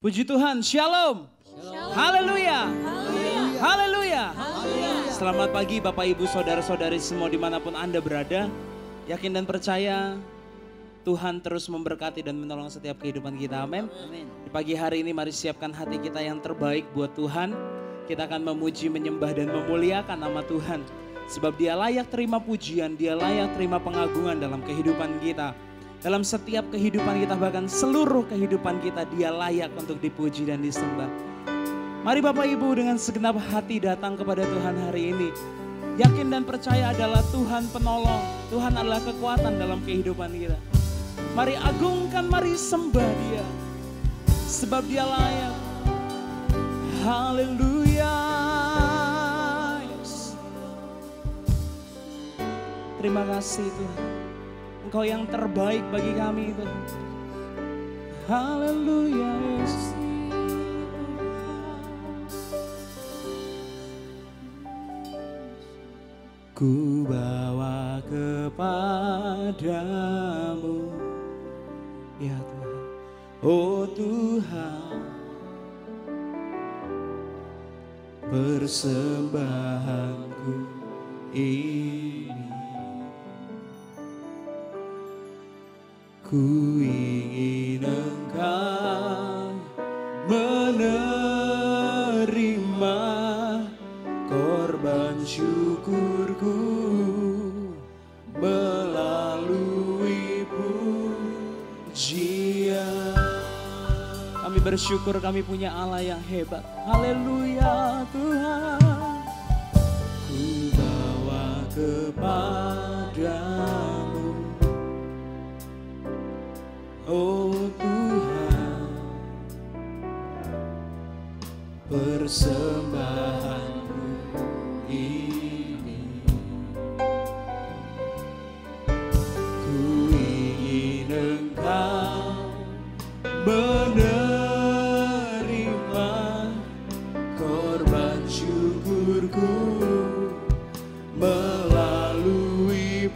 Puji Tuhan, Shalom. Haleluya. Haleluya. Selamat pagi Bapak Ibu Saudara-saudari semua dimanapun Anda berada. Yakin dan percaya Tuhan terus memberkati dan menolong setiap kehidupan kita, amin. Di pagi hari ini mari siapkan hati kita yang terbaik buat Tuhan. Kita akan memuji, menyembah dan memuliakan nama Tuhan. Sebab Dia layak terima pujian, Dia layak terima pengagungan dalam kehidupan kita. Dalam setiap kehidupan kita, bahkan seluruh kehidupan kita, Dia layak untuk dipuji dan disembah. Mari Bapak Ibu dengan segenap hati datang kepada Tuhan hari ini. Yakin dan percaya adalah Tuhan penolong, Tuhan adalah kekuatan dalam kehidupan kita. Mari agungkan, mari sembah Dia. Sebab Dia layak. Haleluya. Yes. Terima kasih Tuhan. Engkau yang terbaik bagi kami Tuhan. Haleluya Yesus. Ku bawa kepadamu ya Tuhan, oh Tuhan, persembahanku ini. Ku ingin Engkau menerima korban syukurku melalui pujian. Kami bersyukur kami punya Allah yang hebat. Haleluya Tuhan. Ku bawa kepadamu, oh Tuhan, persembahanku ini. Ku ingin Engkau menerima korban syukurku melalui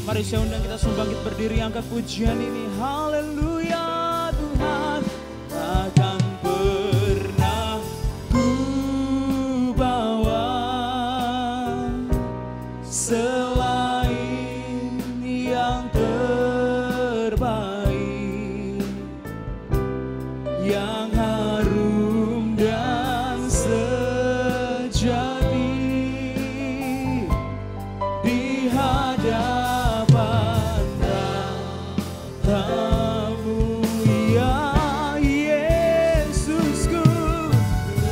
Mari saya undang kita semua bangkit berdiri, angkat pujian ini. Haleluya Tuhan. Takkan pernah ku bawa selain yang terbaik, yang harum dan sejati di hadapan tamu ya Yesusku.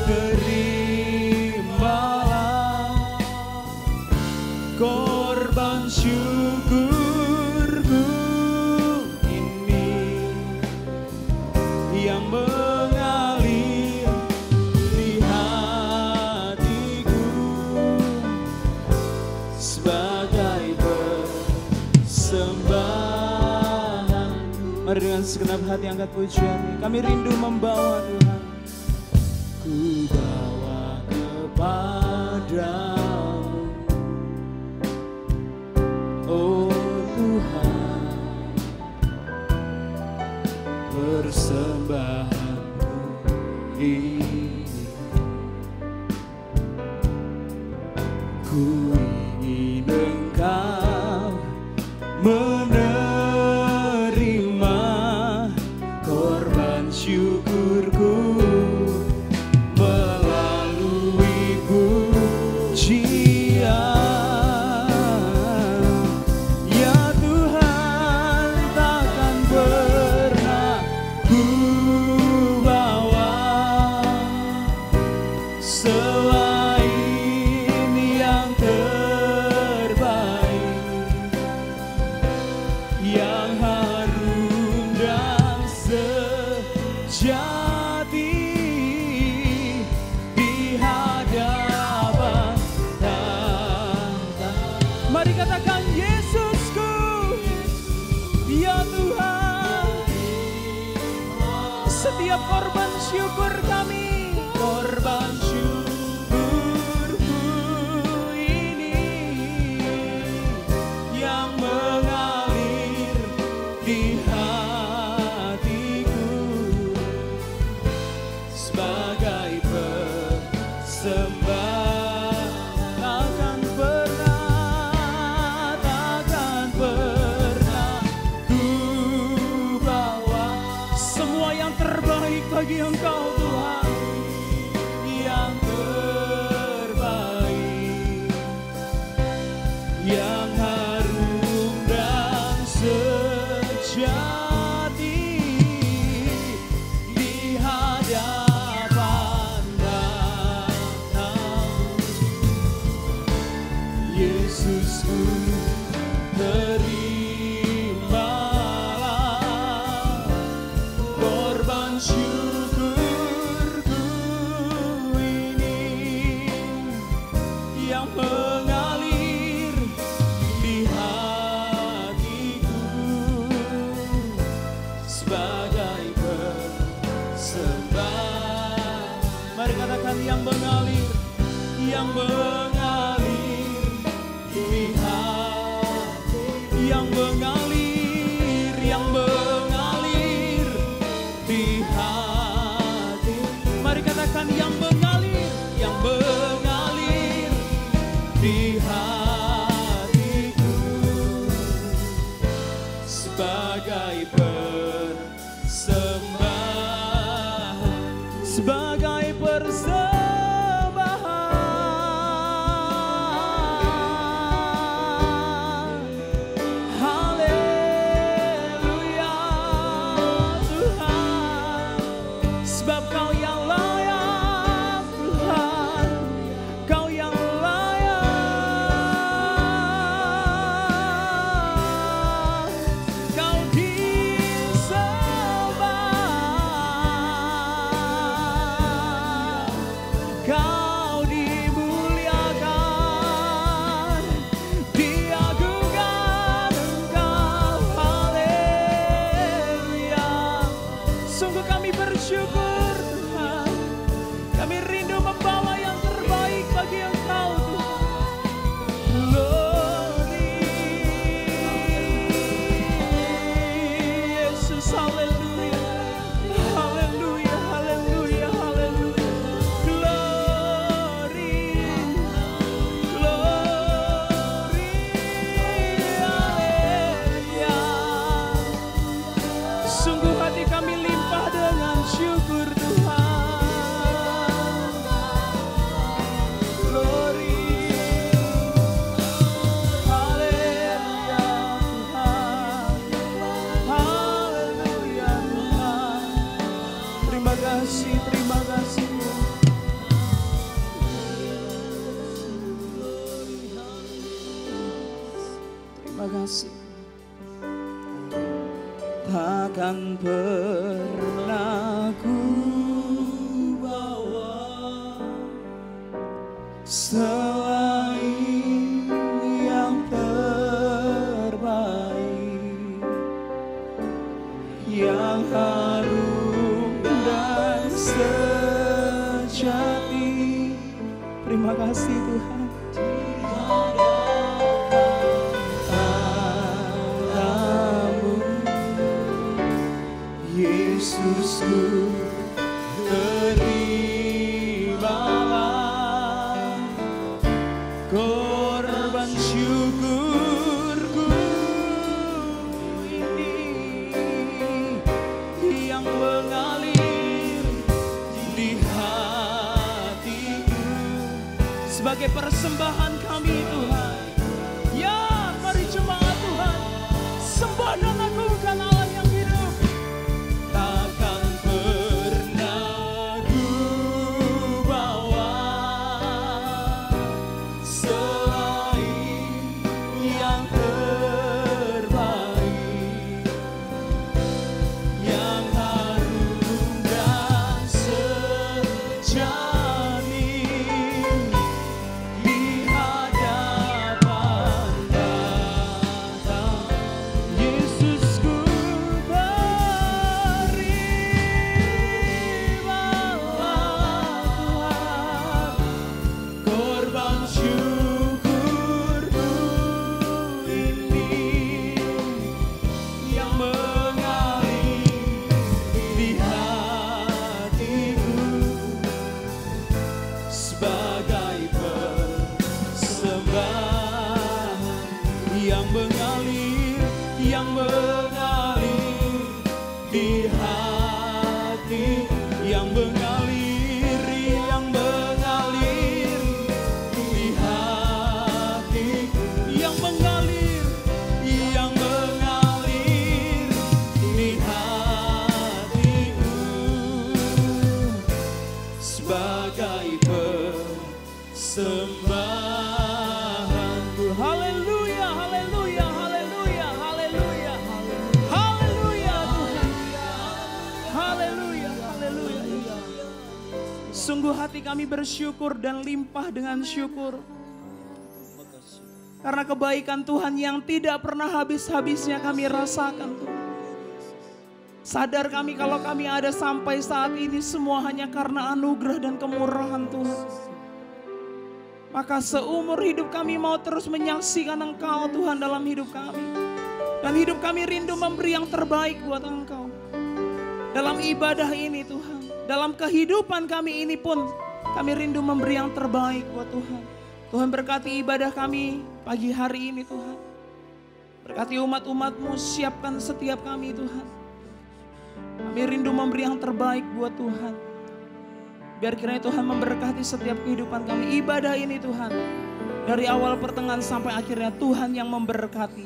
Terimalah korban syukurku ini yang mengalir di hatiku sebagai persembahan. Mari dengan segenap hati angkat pujian. Kami rindu membawa Tuhan. Ku bawa kepadamu, oh Tuhan, persembahanku ini. Ku ingin Engkau menerima korban syukurku melalui pujian. Ya Tuhan, takkan pernah ku bawa selain yang terbaik, yang harum dan sejati di hadapan tahta. Mari katakan Yesusku, ya Tuhan. Setiap korban syukur kami, korban syukurku ini yang mengalir di hatiku yang terbaik bagi Engkau Tuhan. Yang terbaik, yang harum dan sejati di hadapan Bapa. Yesusku, terimalah korban syukurku ini yang mengalir di hatiku sebagai persembahan. Mari katakan yang mengalir di hati, yang mengalir di hati. Mari katakan yang mengalir di hatiku sebagai persembahan, sebagai persembahan. Haleluya Tuhan, sebab Kau yang layak Tuhan, Kau yang layak, Kau disembah, Kau dimuliakan, diagungkan Engkau. Haleluya. Sungguh kami bersyukur Tuhan, kami rindu membawa yang terbaik bagi Engkau Tuhan. Glory Yesus, haleluya, haleluya, haleluya, haleluya. Glory, glory, haleluya. Sungguh hati kami limpah dengan syukur Tuhan. Glory, haleluya Tuhan, haleluya Tuhan. Terima kasih, terima kasih. Terima kasih. Takkan pernah ku bawa selain yang terbaik, yang harum dan sejati. Terima kasih Tuhan. Yesusku, terimalah korban syukurku ini yang mengalir di hatiku sebagai persembahan kami Tuhan. Ya, mari jemaat Tuhan, sembah dan agungkan Allah yang hidup. Takkan pernah ku bawa selain yang terbaik, yang harum dan sejati di hadapan Bapa. Yesusku, terimalah Tuhan korban syukurku ini yang mengalir di hatiku sebagai persembahan, yang mengalir di hatiku hati yang mengalir, yang mengalir di hati, yang mengalir, yang mengalir di hatiku sebagai persembahanku. Haleluya, haleluya, haleluya, haleluya, haleluya Tuhan. Haleluya, haleluya. Sungguh hati kami bersyukur dan limpah dengan syukur. Karena kebaikan Tuhan yang tidak pernah habis-habisnya kami rasakan Tuhan. Sadar kami kalau kami ada sampai saat ini semua hanya karena anugerah dan kemurahan Tuhan. Maka seumur hidup kami mau terus menyaksikan Engkau Tuhan dalam hidup kami. Dan hidup kami rindu memberi yang terbaik buat Engkau. Dalam ibadah ini Tuhan, dalam kehidupan kami ini pun kami rindu memberi yang terbaik buat Tuhan. Tuhan berkati ibadah kami pagi hari ini Tuhan. Berkati umat-umat-Mu, siapkan setiap kami Tuhan. Kami rindu memberi yang terbaik buat Tuhan. Biar kiranya Tuhan memberkati setiap kehidupan kami. Ibadah ini Tuhan, dari awal pertengahan sampai akhirnya Tuhan yang memberkati.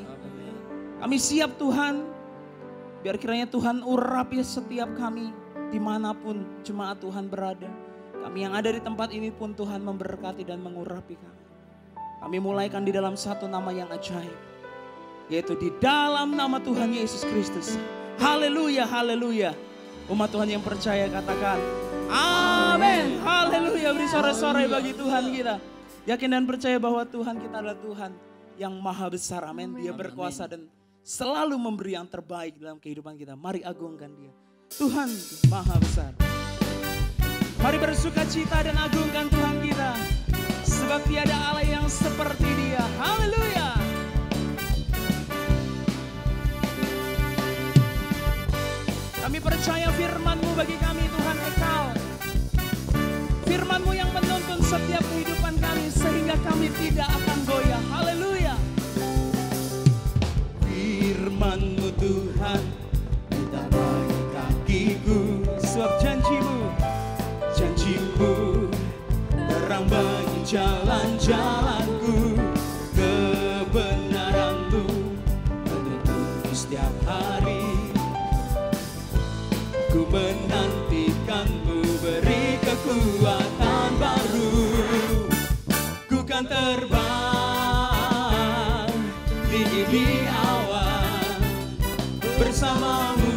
Kami siap Tuhan. Biar kiranya Tuhan urapi setiap kami dimanapun jemaat Tuhan berada. Kami yang ada di tempat ini pun Tuhan memberkati dan mengurapi kami. Kami mulaikan di dalam satu nama yang ajaib, yaitu di dalam nama Tuhan Yesus Kristus. Haleluya, haleluya. Umat Tuhan yang percaya katakan amin. Haleluya, beri sorak-sorai bagi Tuhan kita. Yakin dan percaya bahwa Tuhan kita adalah Tuhan yang maha besar. Amin. Dia berkuasa dan selalu memberi yang terbaik dalam kehidupan kita. Mari agungkan Dia. Tuhan maha besar. Mari bersuka cita dan agungkan Tuhan kita. Sebab tiada Allah yang seperti Dia. Haleluya. Kami percaya firman-Mu bagi kami Tuhan kekal. Firman-Mu yang menuntun setiap kehidupan kami sehingga kami tidak akan goyah. Haleluya. Firman-Mu Tuhan ditamai kakiku. Sebab janji-Mu, janji-Mu terang bagi jalan-jalanku. Kebenaran-Mu menuntun setiap hari. Ku menantikan-Mu, beri kekuatan baru. Ku kan terbang tinggi di awan bersama-Mu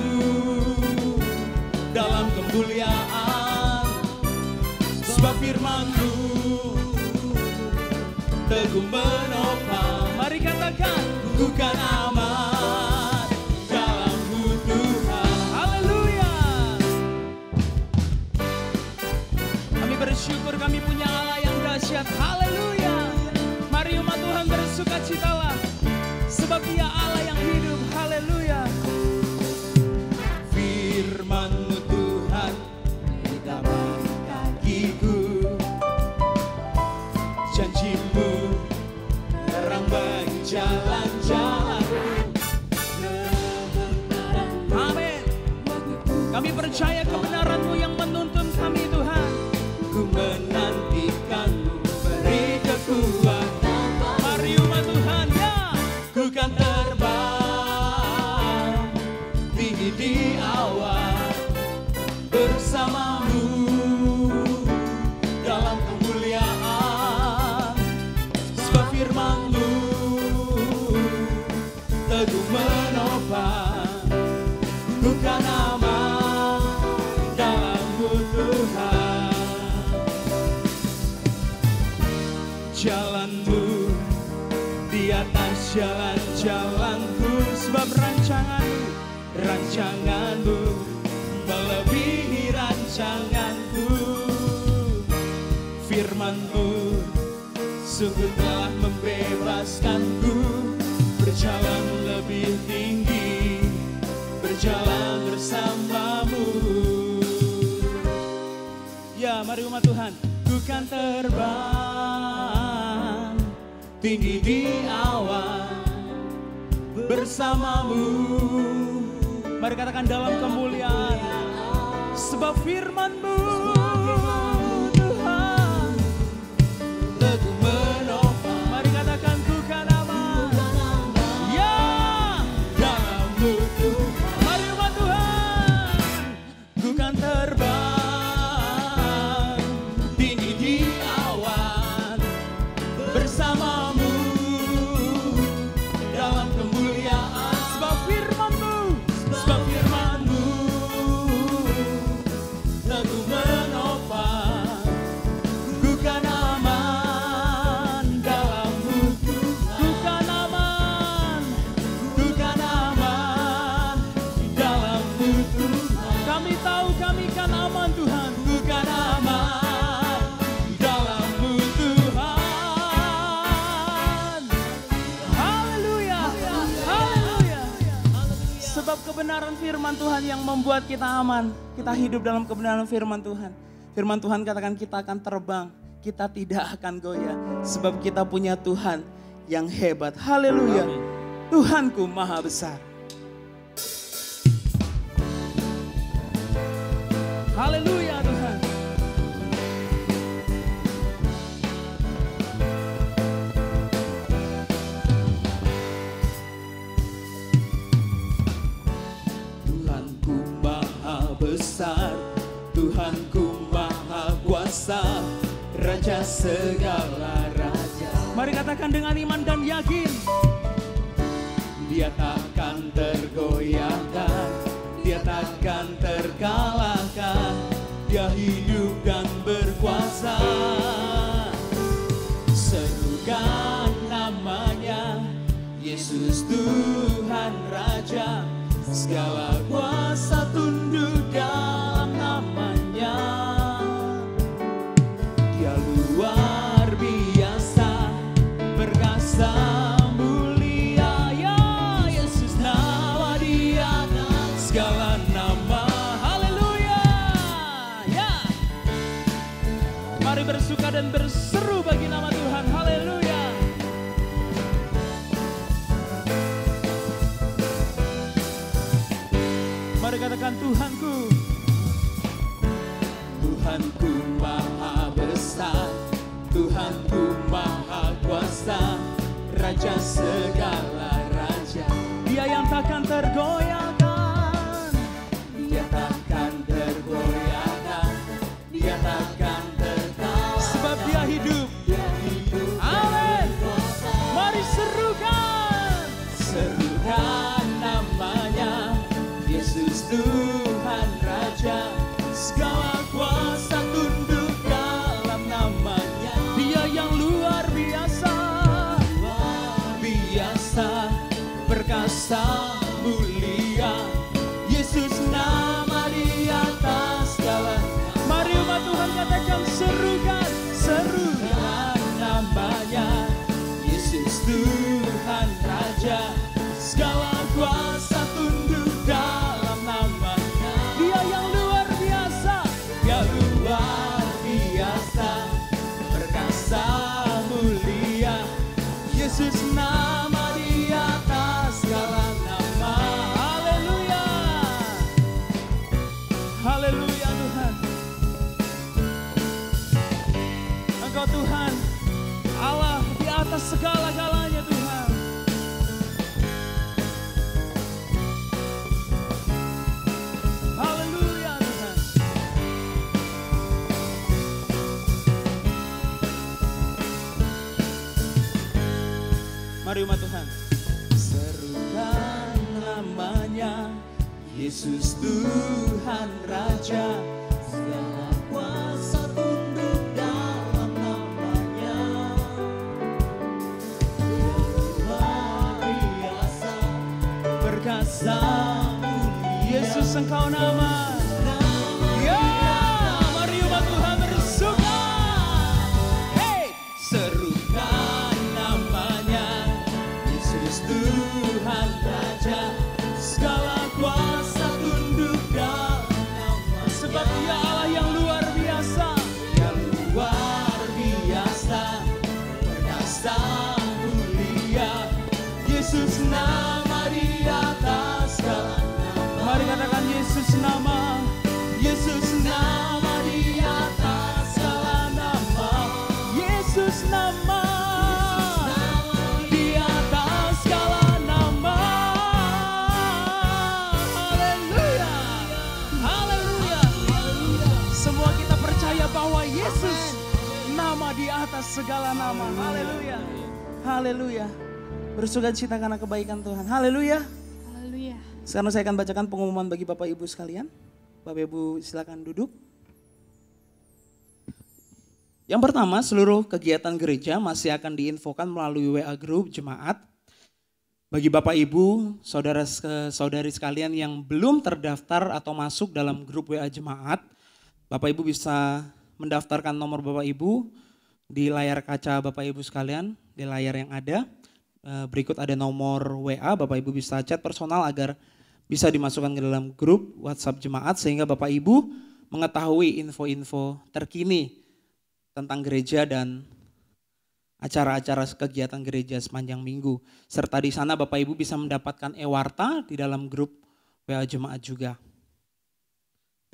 dalam kemuliaan. Sebab firman-Mu teguh menopang. Mari katakan, ku kan aman dalam-Mu Tuhan. Haleluya. Kami bersyukur kami punya Allah yang dahsyat. Haleluya. Mari umat Tuhan bersukacitalah, sebab Dia Allah yang hidup. Haleluya. Firman-Mu Tuhan ditamai kakiku. Janji-Mu terang bagi jalan-jalanku. Amin. Kami percaya kebenaran-Mu yang menuntun kami Tuhan. Ku menantikan-Mu, beri kekuatan. Mari umat Tuhan ya. Ku kan terbang tinggi di awan bersama-Mu dalam kemuliaan. Sebab firman-Mu teguh menopang. Ku kan aman dalam-Mu Tuhan. Jalan-Mu di atas jalan-jalanku. Sebab rancangan-Mu melebihi rancanganku. Firman-Mu sungguh telah membebaskanku. Berjalan lebih tinggi, berjalan bersama-Mu. Ya, mari umat Tuhan. Ku kan terbang tinggi di awan bersama-Mu. Mari katakan dalam kemuliaan. sebab firman-Mu Tuhan teguh menopang. Mari katakan ku kan aman, ya dalam-Mu Tuhan. Mari umat Tuhan, ku kan terbang tinggi di awan bersama-Mu dalam kemuliaan. Sebab firman-Mu teguh menopang. Ku kan aman dalam-Mu Tuhan. Ku kan aman dalam-Mu Tuhan. Kami tahu kami kan aman Tuhan. Ku kan aman dalam-Mu Tuhan. Haleluya, haleluya. Sebab kebenaran firman Tuhan yang membuat kita aman. Kita hidup dalam kebenaran firman Tuhan. Firman Tuhan katakan kita akan terbang. Kita tidak akan goyah. Sebab kita punya Tuhan yang hebat. Haleluya. Tuhanku maha besar. Haleluya Tuhan. Tuhanku maha besar, Tuhanku maha kuasa, Raja segala raja. Mari katakan dengan iman dan yakin. Dia takkan tergoyahkan, Dia takkan terkalahkan, Dia hidup dan berkuasa. Serukan namanya, Yesus Tuhan Raja, segala kuasa tunduk dalam namanya. Dia luar biasa, perkasa mulia, ya Yesus nama Dia segala nama. Haleluya, ya. Mari bersuka dan berseru bagi nama Tuhan. Haleluya. Mari katakan Tuhanku. Tuhanku maha besar, Tuhanku maha kuasa, Raja segala raja. Dia yang takkan tergoyahkan, Dia takkan tergoyahkan, Dia takkan terkalahkan. Sebab Dia hidup. Amin. Mari serukan, serukan namanya, Yesus Tuhan Raja, segala kuasa tunduk dalam namanya. Dia yang luar biasa, perkasa mulia, Yesus nama di atas segala. Mari umat Tuhan katakan serukan, serukan namanya, Yesus Tuhan Raja, segala kuasa tunduk dalam namanya. Dia yang luar biasa, Dia luar biasa, perkasa mulia, Yesus nama di atas segala nama. Haleluya, haleluya Tuhan. Engkau Tuhan Allah di atas segala-galanya Tuhan. Haleluya Tuhan. Mari umat Tuhan. Serukan namanya, Yesus Tuhan Raja, segala kuasa tunduk dalam namanya. Dia luar biasa, perkasa mulia, Yesus Engkau nama. Ya, mari umat Tuhan bersuka. Hey, serukan namanya, Yesus Tuhan Raja, segala kuasa tunduk dalam nama. Sebab Dia Allah yang luar biasa, Dia luar biasa, perkasa mulia, Yesus nama di atas segala nama. Mari katakan Yesus nama, Yesus bahwa Yesus nama di atas segala nama. Haleluya. Haleluya. Bersukacita karena kebaikan Tuhan. Haleluya. Haleluya. Sekarang saya akan bacakan pengumuman bagi Bapak Ibu sekalian. Bapak Ibu silakan duduk. Yang pertama, seluruh kegiatan gereja masih akan diinfokan melalui WA Group Jemaat. Bagi Bapak Ibu, saudara-saudari sekalian yang belum terdaftar atau masuk dalam grup WA Jemaat, Bapak Ibu bisa mendaftarkan nomor Bapak Ibu di layar kaca Bapak Ibu sekalian, di layar yang ada. Berikut ada nomor WA, Bapak Ibu bisa chat personal agar bisa dimasukkan ke dalam grup WhatsApp Jemaat sehingga Bapak Ibu mengetahui info-info terkini tentang gereja dan acara-acara kegiatan gereja sepanjang minggu. Serta di sana Bapak Ibu bisa mendapatkan e-warta di dalam grup WA Jemaat juga.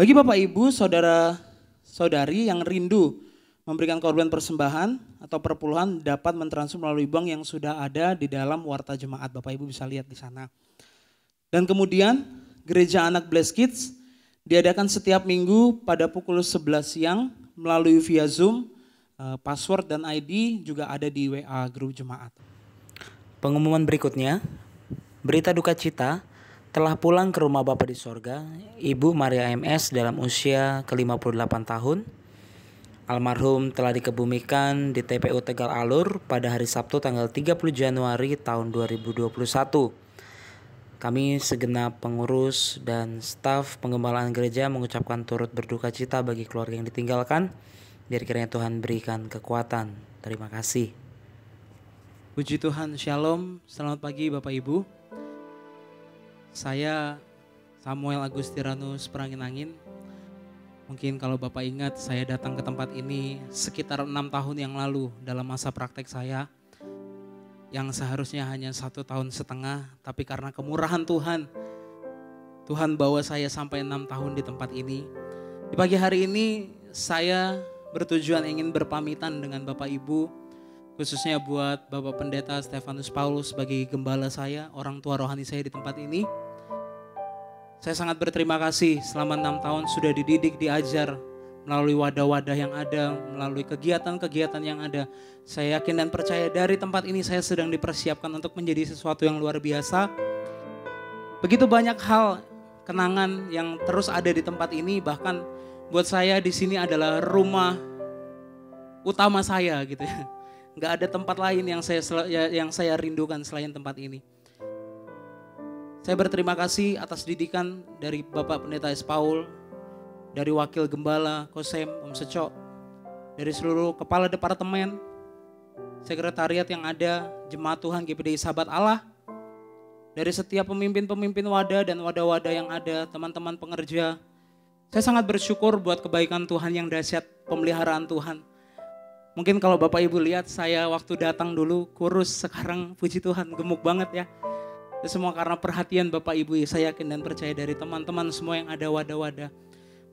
Bagi Bapak Ibu, saudara-saudari yang rindu memberikan korban persembahan atau perpuluhan dapat mentransfer melalui bank yang sudah ada di dalam warta jemaat. Bapak Ibu bisa lihat di sana. Dan kemudian Gereja Anak Blessed Kids diadakan setiap minggu pada pukul 11 siang melalui via Zoom. Password dan ID juga ada di WA grup jemaat. Pengumuman berikutnya, berita duka cita telah pulang ke rumah Bapa di sorga, Ibu Maria MS dalam usia ke-58 tahun. Almarhum telah dikebumikan di TPU Tegal Alur pada hari Sabtu tanggal 30 Januari tahun 2021. Kami segenap pengurus dan staf penggembalaan gereja mengucapkan turut berduka cita bagi keluarga yang ditinggalkan. Biar kiranya Tuhan berikan kekuatan. Terima kasih. Puji Tuhan, Shalom. Selamat pagi Bapak Ibu. Saya Samuel Agustiranus Perangin-Angin. Mungkin kalau Bapak ingat, saya datang ke tempat ini sekitar 6 tahun yang lalu dalam masa praktek saya. Yang seharusnya hanya 1 tahun setengah, tapi karena kemurahan Tuhan, Tuhan bawa saya sampai 6 tahun di tempat ini. Di pagi hari ini saya bertujuan ingin berpamitan dengan Bapak Ibu, khususnya buat Bapak Pendeta Stefanus Paulus sebagai gembala saya, orang tua rohani saya di tempat ini. Saya sangat berterima kasih selama 6 tahun sudah dididik, diajar melalui wadah-wadah yang ada, melalui kegiatan-kegiatan yang ada. Saya yakin dan percaya dari tempat ini saya sedang dipersiapkan untuk menjadi sesuatu yang luar biasa. Begitu banyak hal, kenangan yang terus ada di tempat ini, bahkan buat saya di sini adalah rumah utama saya gitu ya. Nggak ada tempat lain yang saya rindukan selain tempat ini. Saya berterima kasih atas didikan dari Bapak Pendeta S. Paul, dari Wakil Gembala, Kosem, Om Seco, dari seluruh kepala departemen, sekretariat yang ada, Jemaat Tuhan GPDI Sahabat Allah, dari setiap pemimpin-pemimpin wadah dan wadah-wadah yang ada, teman-teman pengerja. Saya sangat bersyukur buat kebaikan Tuhan yang dahsyat, pemeliharaan Tuhan. Mungkin kalau Bapak Ibu lihat saya waktu datang dulu kurus, sekarang puji Tuhan gemuk banget ya. Itu semua karena perhatian Bapak Ibu, saya yakin dan percaya dari teman-teman semua yang ada wadah-wadah.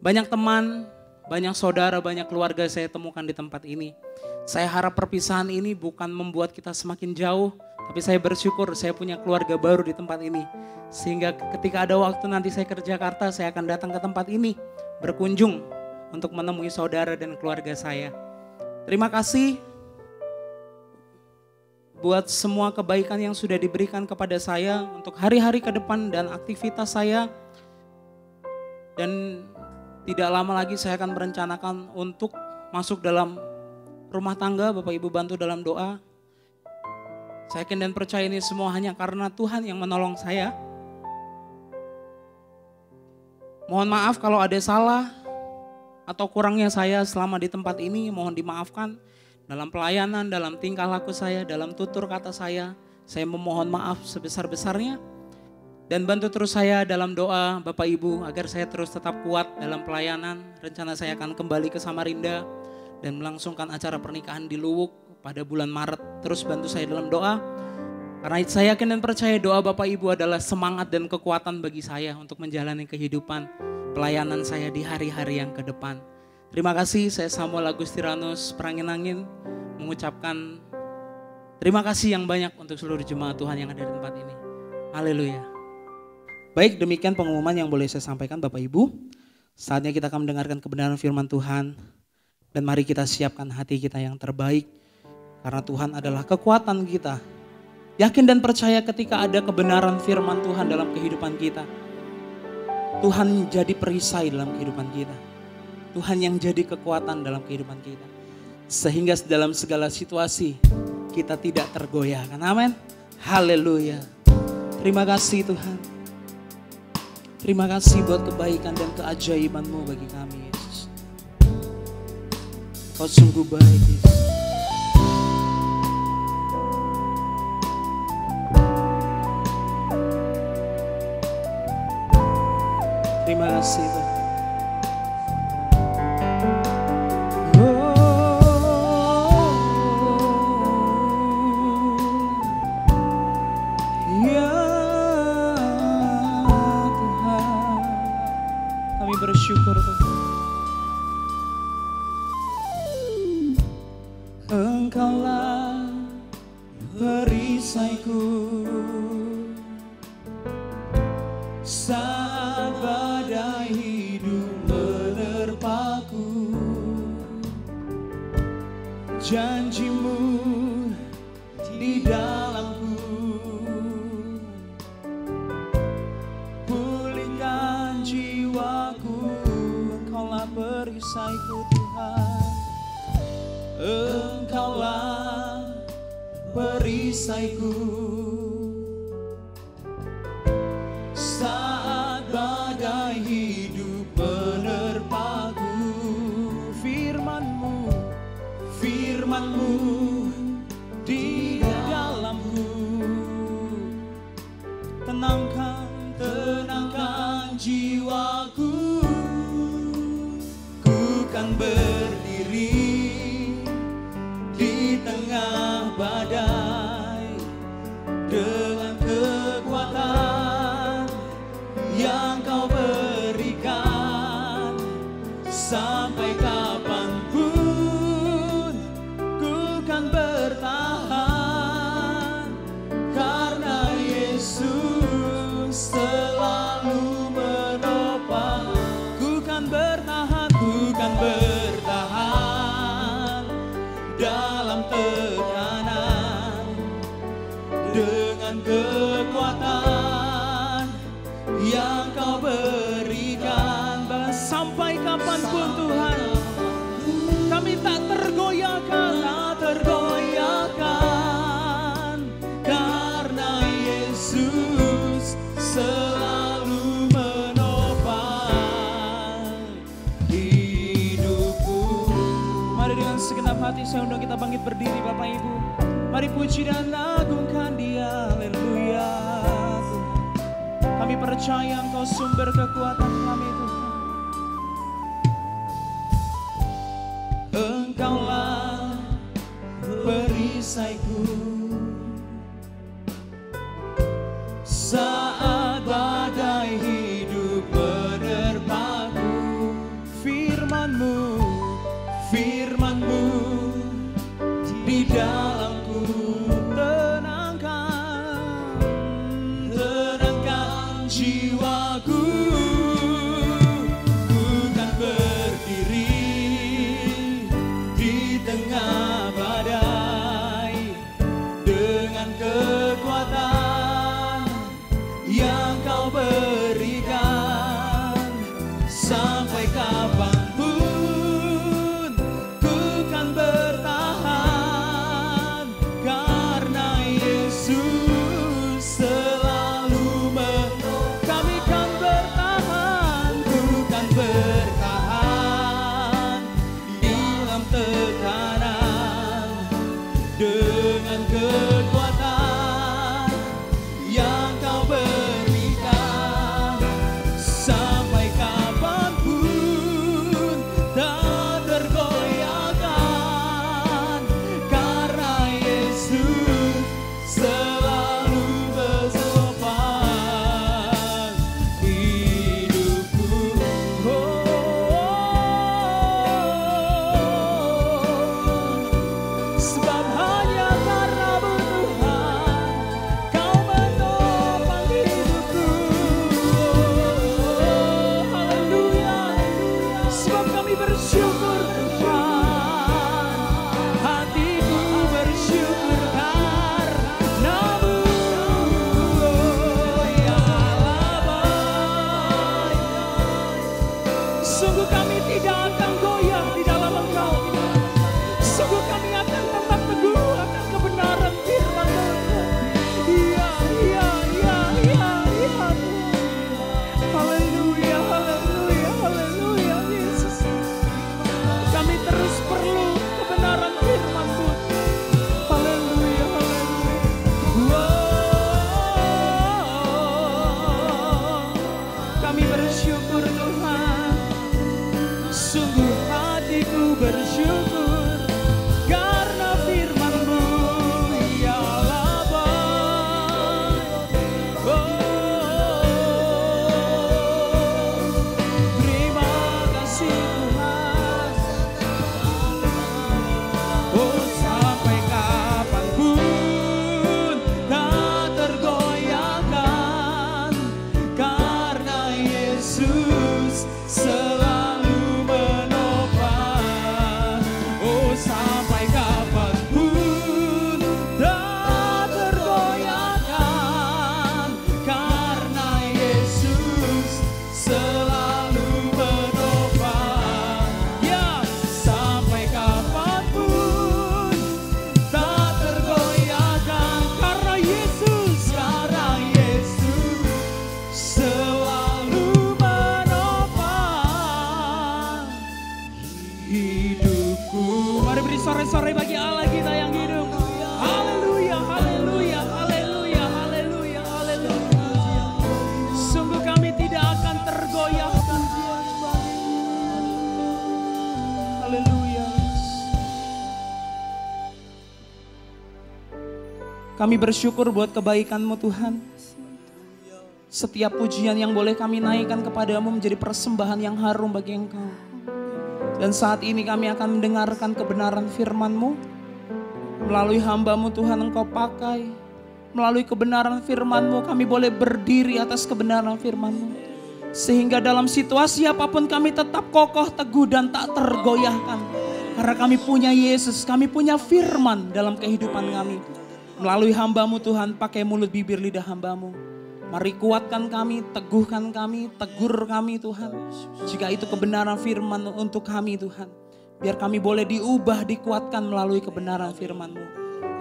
Banyak teman, banyak saudara, banyak keluarga saya temukan di tempat ini. Saya harap perpisahan ini bukan membuat kita semakin jauh, tapi saya bersyukur saya punya keluarga baru di tempat ini. Sehingga ketika ada waktu nanti saya ke Jakarta, saya akan datang ke tempat ini, berkunjung untuk menemui saudara dan keluarga saya. Terima kasih buat semua kebaikan yang sudah diberikan kepada saya untuk hari-hari ke depan dan aktivitas saya. Dan tidak lama lagi saya akan merencanakan untuk masuk dalam rumah tangga. Bapak Ibu bantu dalam doa. Saya yakin dan percaya ini semua hanya karena Tuhan yang menolong saya. Mohon maaf kalau ada salah atau kurangnya saya selama di tempat ini, mohon dimaafkan. Dalam pelayanan, dalam tingkah laku saya, dalam tutur kata saya memohon maaf sebesar-besarnya. Dan bantu terus saya dalam doa Bapak Ibu agar saya terus tetap kuat dalam pelayanan. Rencana saya akan kembali ke Samarinda dan melangsungkan acara pernikahan di Luwuk pada bulan Maret. Terus bantu saya dalam doa. Karena saya yakin dan percaya doa Bapak Ibu adalah semangat dan kekuatan bagi saya untuk menjalani kehidupan pelayanan saya di hari-hari yang ke depan. Terima kasih, saya Samuel Agustiranus Perangin-Angin mengucapkan terima kasih yang banyak untuk seluruh jemaat Tuhan yang ada di tempat ini. Haleluya. Baik, demikian pengumuman yang boleh saya sampaikan Bapak Ibu. Saatnya kita akan mendengarkan kebenaran firman Tuhan Dan mari kita siapkan hati kita yang terbaik. Karena Tuhan adalah kekuatan kita. Yakin dan percaya ketika ada kebenaran firman Tuhan dalam kehidupan kita. Tuhan jadi perisai dalam kehidupan kita. Tuhan yang jadi kekuatan dalam kehidupan kita. Sehingga dalam segala situasi kita tidak tergoyahkan. Amin. Haleluya. Terima kasih Tuhan. Terima kasih buat kebaikan dan keajaiban-Mu bagi kami Yesus. Kau sungguh baik Yesus. Terima kasih Tuhan. Bersyukur Tuhan. Engkaulah perisaiku saat badai hidup menerpaku. Janji-Mu di dalamku pulihkan jiwaku. Engkaulah perisaiku Tuhan. Engkaulah perisaiku saat badai hidup menerpaku. Firman-Mu, firman-Mu di dalamku. Tenangkan, tenangkan jiwaku. Ku kan berdiri di tengah badai dengan kekuatan yang Kau berikan. Sampai kapanpun ku kan bertahan, karena Yesus selalu menopang. Ku kan bertahan, ku kan bertahan dalam tekanan dengan kekuatan yang Kau berikan. Sampai kapanpun Tuhan, kami tak tergoyahkan, tak tergoyahkan, karena Yesus selalu menopang hidupku. Mari dengan segenap hati saya undang kita bangkit berdiri Bapak Ibu. Mari puji dan agungkan Dia. Haleluya. Kami percaya Engkau sumber kekuatan kami Tuhan. Engkaulah perisaiku saat badai hidup menerpaku. Firman-Mu, firman-Mu di dalamku. Tenangkan, tenangkan jiwaku. Ku kan berdiri di tengah badai dengan kekuatan yang Kau berikan. Sampai kapanpun ku kan bertahan, karena Yesus selalu kami kan bertahan, ku kan bertahan dalam tekanan dengan kekuatan yang Kau berikan. Sampai kapanpun tak tergoyahkan, karena Yesus selalu menopang hidupku. Sebab hanya karena-Mu Tuhan, Kau menopang hidupku. Haleluya. Sebab kami bersyukur Tuhan. kami tidak akan goyah di dalam Engkau. Sungguh kami akan tetap teguh akan kebenaran firman-Mu. Iya, iya, iya, iya, iya. Haleluya, haleluya, haleluya, Yesus. Kami terus perlu kebenaran firman-Mu. Haleluya, haleluya. Kami bersyukur Tuhan. Sungguh hatiku bersyukur karena firman-Mu ialah baik. Terima kasih Tuhan. Sampai kapanpun tak tergoyahkan karena Yesus selalu menopang. Sampai kapanpun tak tergoyahkan karena Yesus selalu menopang. Ya, sampai kapanpun tak tergoyahkan karena Yesus selalu menopang hidupku. Mari beri sore-sore bagi Allah kita yang hidup. Haleluya, haleluya, haleluya, haleluya, haleluya. Sungguh kami tidak akan tergoyahkan. Haleluya. Kami bersyukur buat kebaikan-Mu Tuhan. Setiap pujian yang boleh kami naikkan kepadamu menjadi persembahan yang harum bagi Engkau. Dan saat ini kami akan mendengarkan kebenaran firman-Mu. Melalui hamba-Mu Tuhan Engkau pakai. Melalui kebenaran firman-Mu kami boleh berdiri atas kebenaran firman-Mu. Sehingga dalam situasi apapun kami tetap kokoh, teguh dan tak tergoyahkan. Karena kami punya Yesus, kami punya firman dalam kehidupan kami. Melalui hamba-Mu Tuhan, pakai mulut bibir lidah hamba-Mu. Mari kuatkan kami, teguhkan kami, tegur kami Tuhan. Jika itu kebenaran firman untuk kami Tuhan. Biar kami boleh diubah, dikuatkan melalui kebenaran firman-Mu.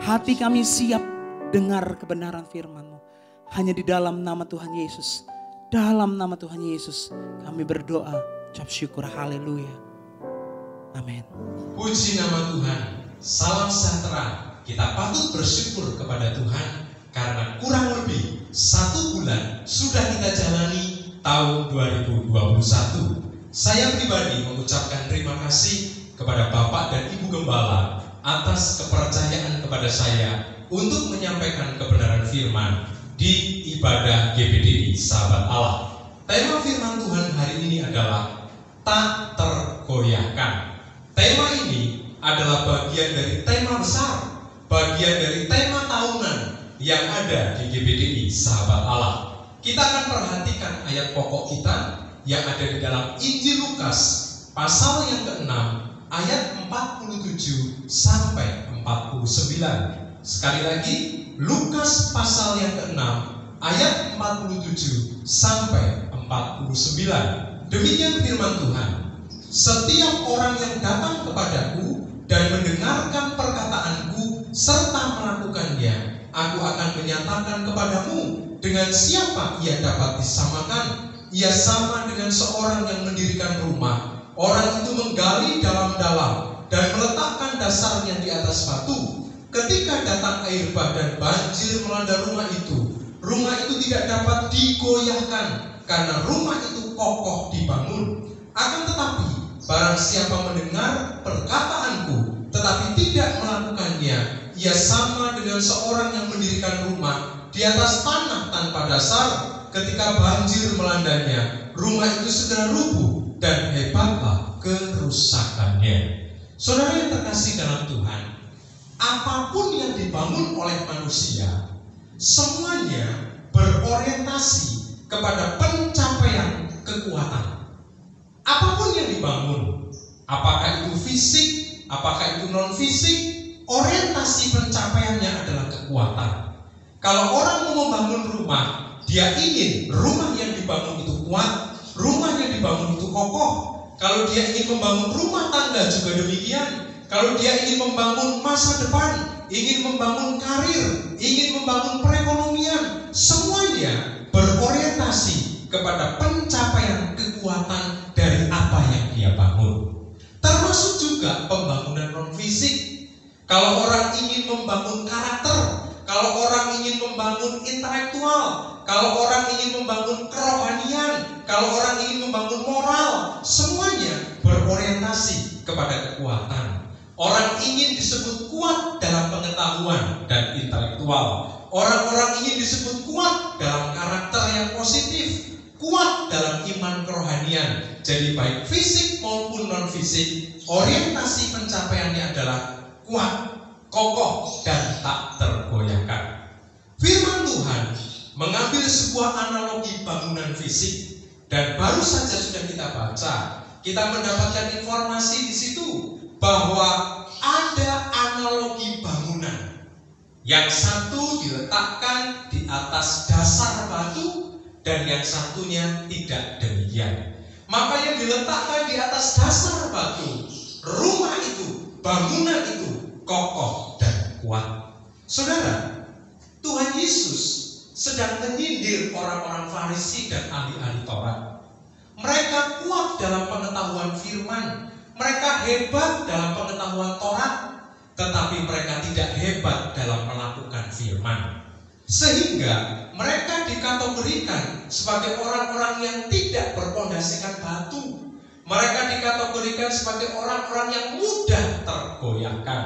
Hati kami siap dengar kebenaran firman-Mu. Hanya di dalam nama Tuhan Yesus. Dalam nama Tuhan Yesus kami berdoa. Ucap syukur, haleluya. Amin. Puji nama Tuhan. Salam sejahtera. Kita patut bersyukur kepada Tuhan. Karena kurang lebih 1 bulan sudah kita jalani tahun 2021. Saya pribadi mengucapkan terima kasih kepada Bapak dan Ibu Gembala atas kepercayaan kepada saya untuk menyampaikan kebenaran firman di ibadah GBDI Sahabat Allah. Tema firman Tuhan hari ini adalah tak tergoyahkan. Tema ini adalah bagian dari tema besar, bagian dari tema tahunan yang ada di GBDI Sahabat Allah. Kita akan perhatikan ayat pokok kita yang ada di dalam Injil Lukas pasal yang ke-6 ayat 47 sampai 49. Sekali lagi, Lukas pasal yang ke-6 ayat 47 sampai 49. Demikian firman Tuhan. Setiap orang yang datang kepadaku dan mendengarkan perkataanku serta melakukannya, aku akan menyatakan kepadamu dengan siapa ia dapat disamakan. Ia sama dengan seorang yang mendirikan rumah. Orang itu menggali dalam-dalam dan meletakkan dasarnya di atas batu. Ketika datang air bah dan banjir melanda rumah itu tidak dapat digoyahkan karena rumah itu kokoh dibangun. Akan tetapi barang siapa mendengar perkataanku tetapi tidak melakukannya, ia sama dengan seorang yang mendirikan rumah di atas tanah tanpa dasar. Ketika banjir melandanya, rumah itu segera rubuh dan hebatlah kerusakannya. Saudara yang terkasih dalam Tuhan, apapun yang dibangun oleh manusia, semuanya berorientasi kepada pencapaian kekuatan. Apapun yang dibangun, apakah itu fisik, apakah itu non fisik, orientasi pencapaiannya adalah kekuatan. Kalau orang mau membangun rumah, dia ingin rumah yang dibangun itu kuat, rumah yang dibangun itu kokoh. Kalau dia ingin membangun rumah tangga juga demikian. Kalau dia ingin membangun masa depan, ingin membangun karir, ingin membangun perekonomian, semuanya berorientasi kepada pencapaian kekuatan dari apa yang dia bangun. Termasuk juga pembangunan non-fisik. Kalau orang ingin membangun karakter, kalau orang ingin membangun intelektual, kalau orang ingin membangun kerohanian, kalau orang ingin membangun moral, semuanya berorientasi kepada kekuatan. Orang ingin disebut kuat dalam pengetahuan dan intelektual. Orang-orang ingin disebut kuat dalam karakter yang positif, kuat dalam iman kerohanian. Jadi baik fisik maupun non-fisik, orientasi pencapaiannya adalah kuat, kokoh, dan tak tergoyahkan. Firman Tuhan mengambil sebuah analogi bangunan fisik, dan baru saja sudah kita baca, kita mendapatkan informasi di situ bahwa ada analogi bangunan. Yang satu diletakkan di atas dasar batu dan yang satunya tidak demikian. Maka yang diletakkan di atas dasar batu, rumah itu, bangunan itu kokoh dan kuat. Saudara, Tuhan Yesus sedang menyindir orang-orang Farisi dan ahli-ahli Taurat. Mereka kuat dalam pengetahuan firman, mereka hebat dalam pengetahuan Taurat, tetapi mereka tidak hebat dalam melakukan firman. Sehingga mereka dikategorikan sebagai orang-orang yang tidak berpondasikan batu. Mereka dikategorikan sebagai orang-orang yang mudah tergoyahkan.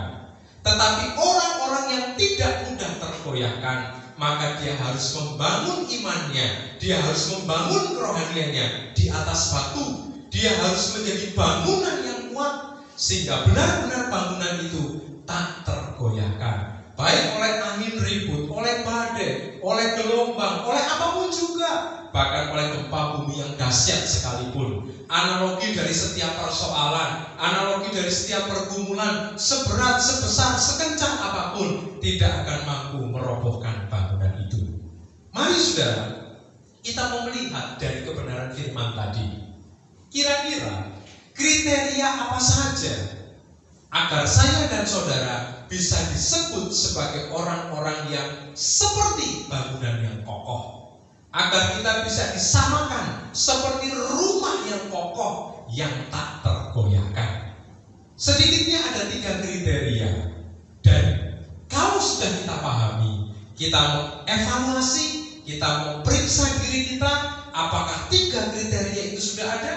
Tetapi orang-orang yang tidak mudah tergoyahkan, maka dia harus membangun imannya, dia harus membangun kerohaniannya di atas batu. Dia harus menjadi bangunan yang kuat, sehingga benar-benar bangunan itu tak tergoyahkan, baik oleh angin ribut, oleh badai, oleh gelombang, oleh apapun juga, bahkan oleh gempa bumi yang dahsyat sekalipun. Analogi dari setiap persoalan, analogi dari setiap pergumulan, seberat, sebesar, sekencang apapun, tidak akan mampu merobohkan bangunan itu. Mari saudara, kita mau melihat dari kebenaran firman tadi. Kira-kira kriteria apa saja agar saya dan saudara bisa disebut sebagai orang-orang yang seperti bangunan yang kokoh, agar kita bisa disamakan seperti rumah yang kokoh yang tak tergoyahkan. Sedikitnya ada 3 kriteria, dan kalau sudah kita pahami, kita mau evaluasi, kita mau periksa diri kita, apakah 3 kriteria itu sudah ada.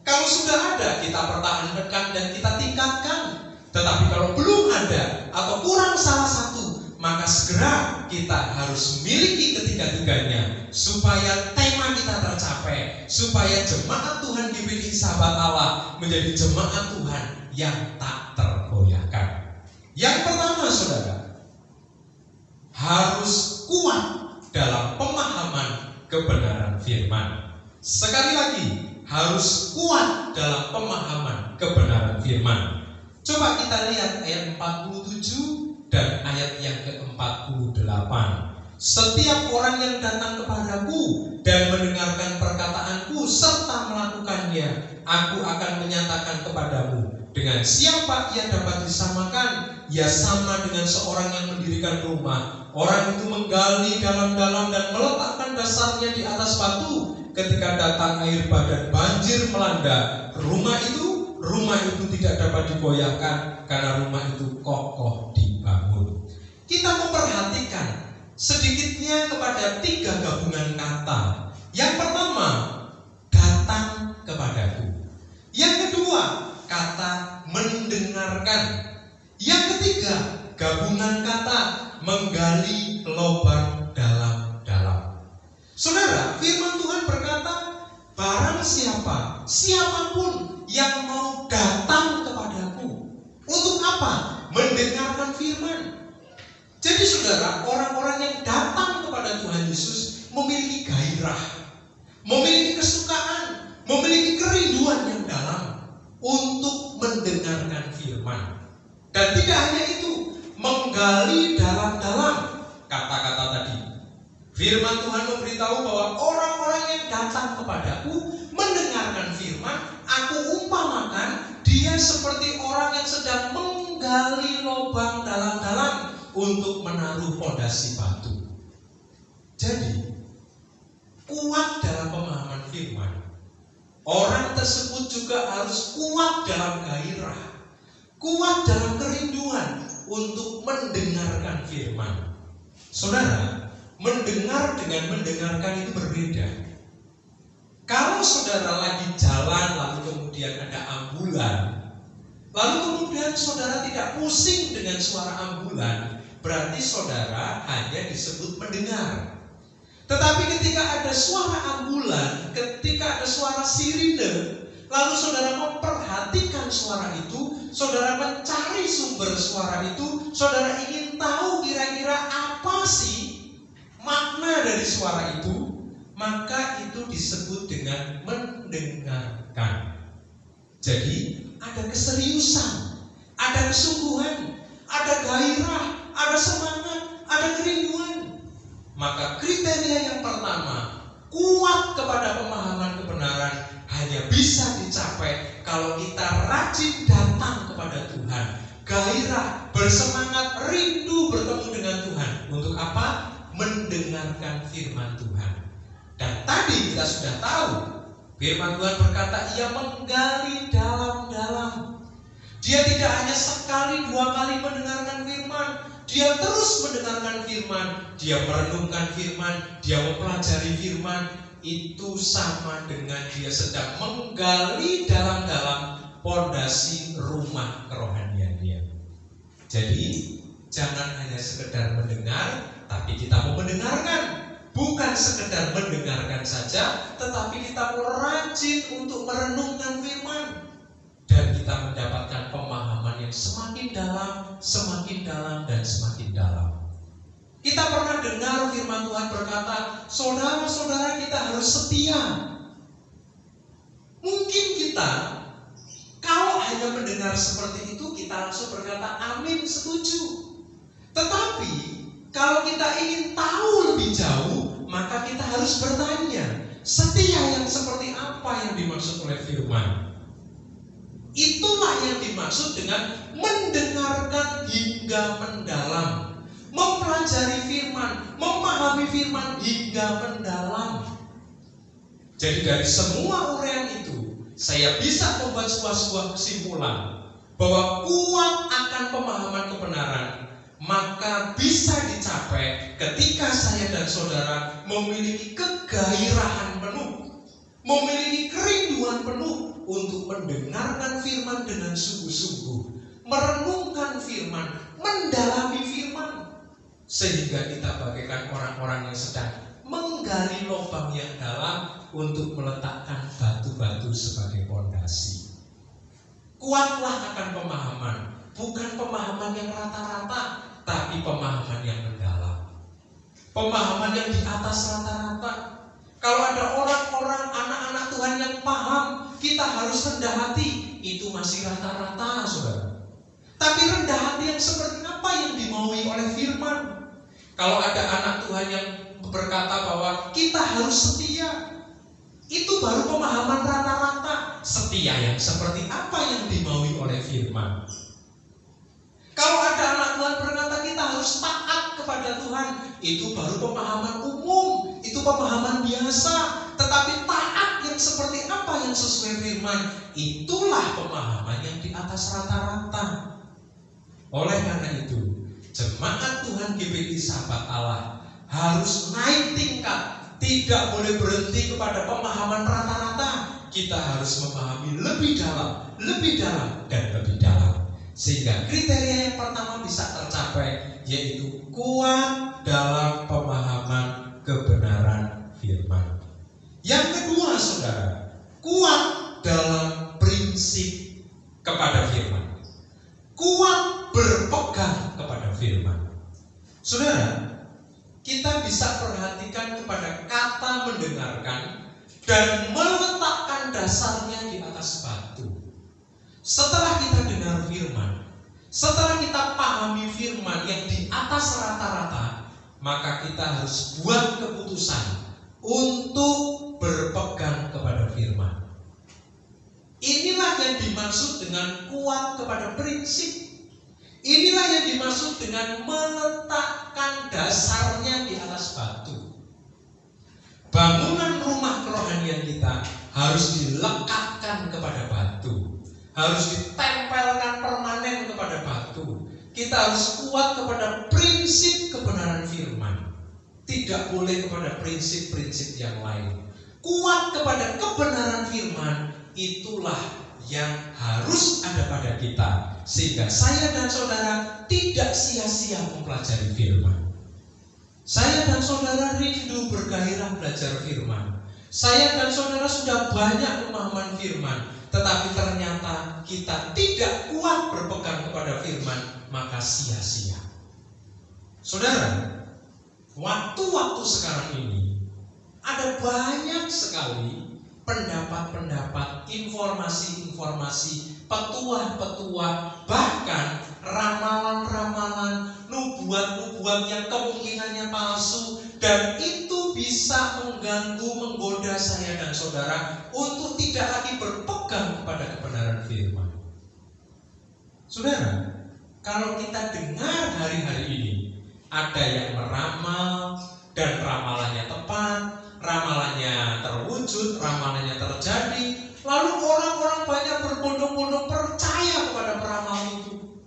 Kalau sudah ada, kita pertahankan dan kita tingkatkan. Tetapi kalau belum ada atau kurang salah satu, maka segera kita harus miliki ketiga-tiganya supaya tema kita tercapai, supaya jemaat Tuhan dipilih sahabat Allah menjadi jemaat Tuhan yang tak tergoyahkan. Yang pertama, saudara, harus kuat dalam pemahaman kebenaran firman. Sekali lagi, harus kuat dalam pemahaman kebenaran firman. Coba kita lihat ayat 47 dan ayat yang ke-48. Setiap orang yang datang kepadaku dan mendengarkan perkataanku serta melakukannya, aku akan menyatakan kepadamu, dengan siapa ia dapat disamakan? Ia sama dengan seorang yang mendirikan rumah. Orang itu menggali dalam-dalam dan meletakkan dasarnya di atas batu. Ketika datang air badai banjir melanda rumah itu tidak dapat digoyahkan karena rumah itu kokoh dibangun. Kita memperhatikan sedikitnya kepada 3 gabungan kata. Yang pertama, datang kepadaku. Yang kedua, kata mendengarkan. Yang ketiga, gabungan kata menggali lubang dalam-dalam. Saudara, firman Tuhan berkata, barang siapapun yang mau datang kepadaku. Untuk apa? Mendengarkan firman. Jadi saudara, orang-orang yang datang kepada Tuhan Yesus memiliki gairah, memiliki kesukaan, memiliki kerinduan yang dalam untuk mendengarkan firman. Dan tidak hanya itu, menggali dalam-dalam. Kata-kata tadi, firman Tuhan memberitahu bahwa orang-orang yang datang kepadaku mendengarkan firman, aku sedang menggali lubang dalam-dalam untuk menaruh pondasi batu. Jadi, kuat dalam pemahaman firman. Orang tersebut juga harus kuat dalam gairah, kuat dalam kerinduan untuk mendengarkan firman. Saudara, mendengar dengan mendengarkan itu berbeda. Kalau saudara lagi jalan lalu kemudian ada ambulan, lalu kemudian saudara tidak pusing dengan suara ambulan, berarti saudara hanya disebut mendengar. Tetapi ketika ada suara ambulan, ketika ada suara sirine, lalu saudara memperhatikan suara itu, saudara mencari sumber suara itu, saudara ingin tahu kira-kira apa sih makna dari suara itu, maka itu disebut dengan mendengarkan. Jadi ada keseriusan, ada kesungguhan, ada gairah, ada semangat, ada kerinduan. Maka kriteria yang pertama, kuat kepada pemahaman kebenaran, hanya bisa dicapai kalau kita rajin datang kepada Tuhan, gairah, bersemangat, rindu bertemu dengan Tuhan. Untuk apa? Mendengarkan firman Tuhan. Dan tadi kita sudah tahu, firman Tuhan berkata ia menggali dalam-dalam. Dia tidak hanya sekali dua kali mendengarkan firman, dia terus mendengarkan firman, dia merenungkan firman, dia mempelajari firman. Itu sama dengan dia sedang menggali dalam-dalam pondasi rumah kerohanian dia. Jadi jangan hanya sekedar mendengar, tapi kita mau mendengarkan. Bukan sekedar mendengarkan saja, tetapi kita mau rajin untuk merenungkan firman. Dan kita mendapatkan pemahaman yang semakin dalam, dan semakin dalam. Kita pernah dengar firman Tuhan berkata, saudara-saudara kita harus setia. Mungkin kita, kalau hanya mendengar seperti itu, kita langsung berkata, amin, setuju. Tetapi, kalau kita ingin tahu lebih jauh, maka kita harus bertanya, setia yang seperti apa yang dimaksud oleh firman? Itulah yang dimaksud dengan mendengarkan hingga mendalam, mempelajari firman, memahami firman hingga mendalam. Jadi dari semua uraian itu, saya bisa membuat sebuah kesimpulan bahwa kuat akan pemahaman kebenaran, maka bisa dicapai ketika saya dan saudara memiliki kegairahan penuh, memiliki kerinduan penuh untuk mendengarkan firman dengan sungguh-sungguh, merenungkan firman, mendalami firman, sehingga kita bagaikan orang-orang yang sedang menggali lubang yang dalam untuk meletakkan batu-batu sebagai pondasi. Kuatlah akan pemahaman, bukan pemahaman yang rata-rata, tapi pemahaman yang mendalam, pemahaman yang di atas rata-rata. Kalau ada orang-orang, anak-anak Tuhan yang paham, kita harus rendah hati, itu masih rata-rata, saudara. Tapi rendah hati yang seperti apa yang dimaui oleh firman? Kalau ada anak Tuhan yang berkata bahwa kita harus setia, itu baru pemahaman rata-rata. Setia yang seperti apa yang dimaui oleh firman? Kalau ada anak Tuhan berkata kita harus taat kepada Tuhan, itu baru pemahaman umum, itu pemahaman biasa. Tetapi taat yang seperti apa yang sesuai firman, itulah pemahaman yang di atas rata-rata. Oleh karena itu, jemaat Tuhan GPI Sahabat Allah harus naik tingkat, tidak boleh berhenti kepada pemahaman rata-rata. Kita harus memahami lebih dalam, dan lebih dalam. Sehingga kriteria yang pertama bisa tercapai, yaitu kuat dalam pemahaman kebenaran firman. Yang kedua, saudara, kuat dalam prinsip kepada firman, kuat berpegang kepada firman. Saudara, kita bisa perhatikan kepada kata mendengarkan dan meletakkan dasarnya di atas batu. Setelah kita dengar firman, setelah kita pahami firman yang di atas rata-rata, maka kita harus buat keputusan untuk berpegang kepada firman. Inilah yang dimaksud dengan dengan kuat kepada prinsip. Inilah yang dimaksud dengan meletakkan dasarnya di atas batu. Bangunan rumah kerohanian kita harus dilekatkan kepada batu, harus ditempelkan permanen kepada batu. Kita harus kuat kepada prinsip kebenaran firman, tidak boleh kepada prinsip-prinsip yang lain. Kuat kepada kebenaran firman, itulah yang harus ada pada kita, sehingga saya dan saudara tidak sia-sia mempelajari firman. Saya dan saudara rindu bergairah belajar firman. Saya dan saudara sudah banyak pemahaman firman, tetapi ternyata kita tidak kuat berpegang kepada firman, maka sia-sia. Saudara, waktu-waktu sekarang ini ada banyak sekali pendapat-pendapat, informasi-informasi, petuah-petuah, bahkan ramalan-ramalan, nubuat-nubuat yang kemungkinannya palsu, dan itu bisa mengganggu, menggoda saya dan saudara untuk tidak lagi berpegang kepada kebenaran firman. Saudara, kalau kita dengar hari-hari ini ada yang meramal dan ramalannya tepat, ramalannya terwujud, ramalannya terjadi, lalu orang-orang banyak berbondong-bondong percaya kepada peramal itu.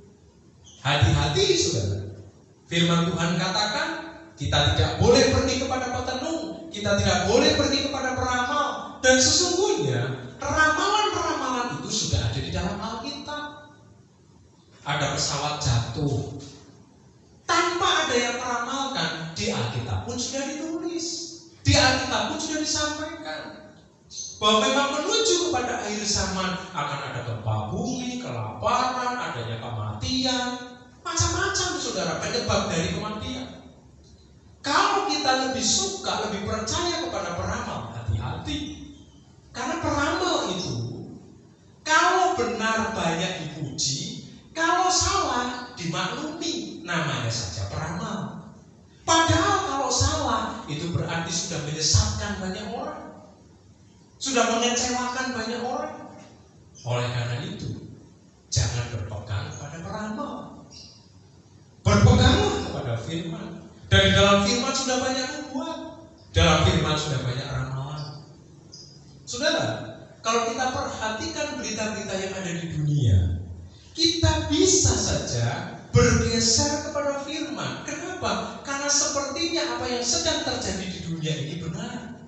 Hati-hati saudara. Firman Tuhan katakan kita tidak boleh pergi kepada petenung, kita tidak boleh pergi kepada peramal. Dan sesungguhnya ramalan-ramalan itu sudah ada di dalam Alkitab. Ada pesawat jatuh, tanpa ada yang meramalkan, di Alkitab pun sudah ditulis, di Alkitab pun sudah disampaikan bahwa memang menuju kepada akhir zaman akan ada gempa bumi, kelaparan, adanya kematian, macam-macam saudara penyebab dari kematian. Kalau kita lebih suka, lebih percaya kepada peramal, hati-hati. Karena peramal itu kalau benar banyak dipuji, kalau salah dimaklumi, namanya saja peramal. Padahal kalau salah itu berarti sudah menyesatkan banyak orang, sudah mengecewakan banyak orang. Oleh karena itu, jangan berpegang kepada peramal, berpeganglah kepada firman. Dan di dalam firman sudah banyak nubuat, dalam firman sudah banyak ramalan. Saudara, kalau kita perhatikan berita-berita yang ada di dunia, kita bisa saja bergeser kepada firman. Kenapa? Karena sepertinya apa yang sedang terjadi di dunia ini benar.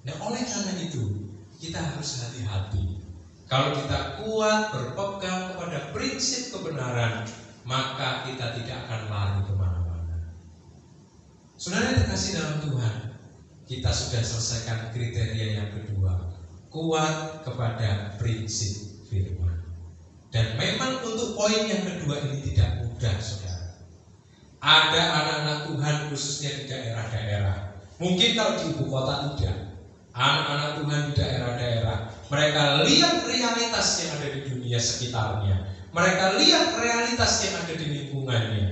Nah, oleh karena itu kita harus hati-hati. Kalau kita kuat berpegang kepada prinsip kebenaran, maka kita tidak akan lari kemana-mana. Saudara yang terkasih dalam Tuhan, kita sudah selesaikan kriteria yang kedua, kuat kepada prinsip firman. Dan memang untuk poin yang kedua ini tidak mudah, saudara. Ada anak-anak Tuhan khususnya di daerah-daerah. Mungkin kalau di ibu kota tidak. Anak-anak Tuhan di daerah-daerah, mereka lihat realitas yang ada di dunia sekitarnya. Mereka lihat realitas yang ada di lingkungannya.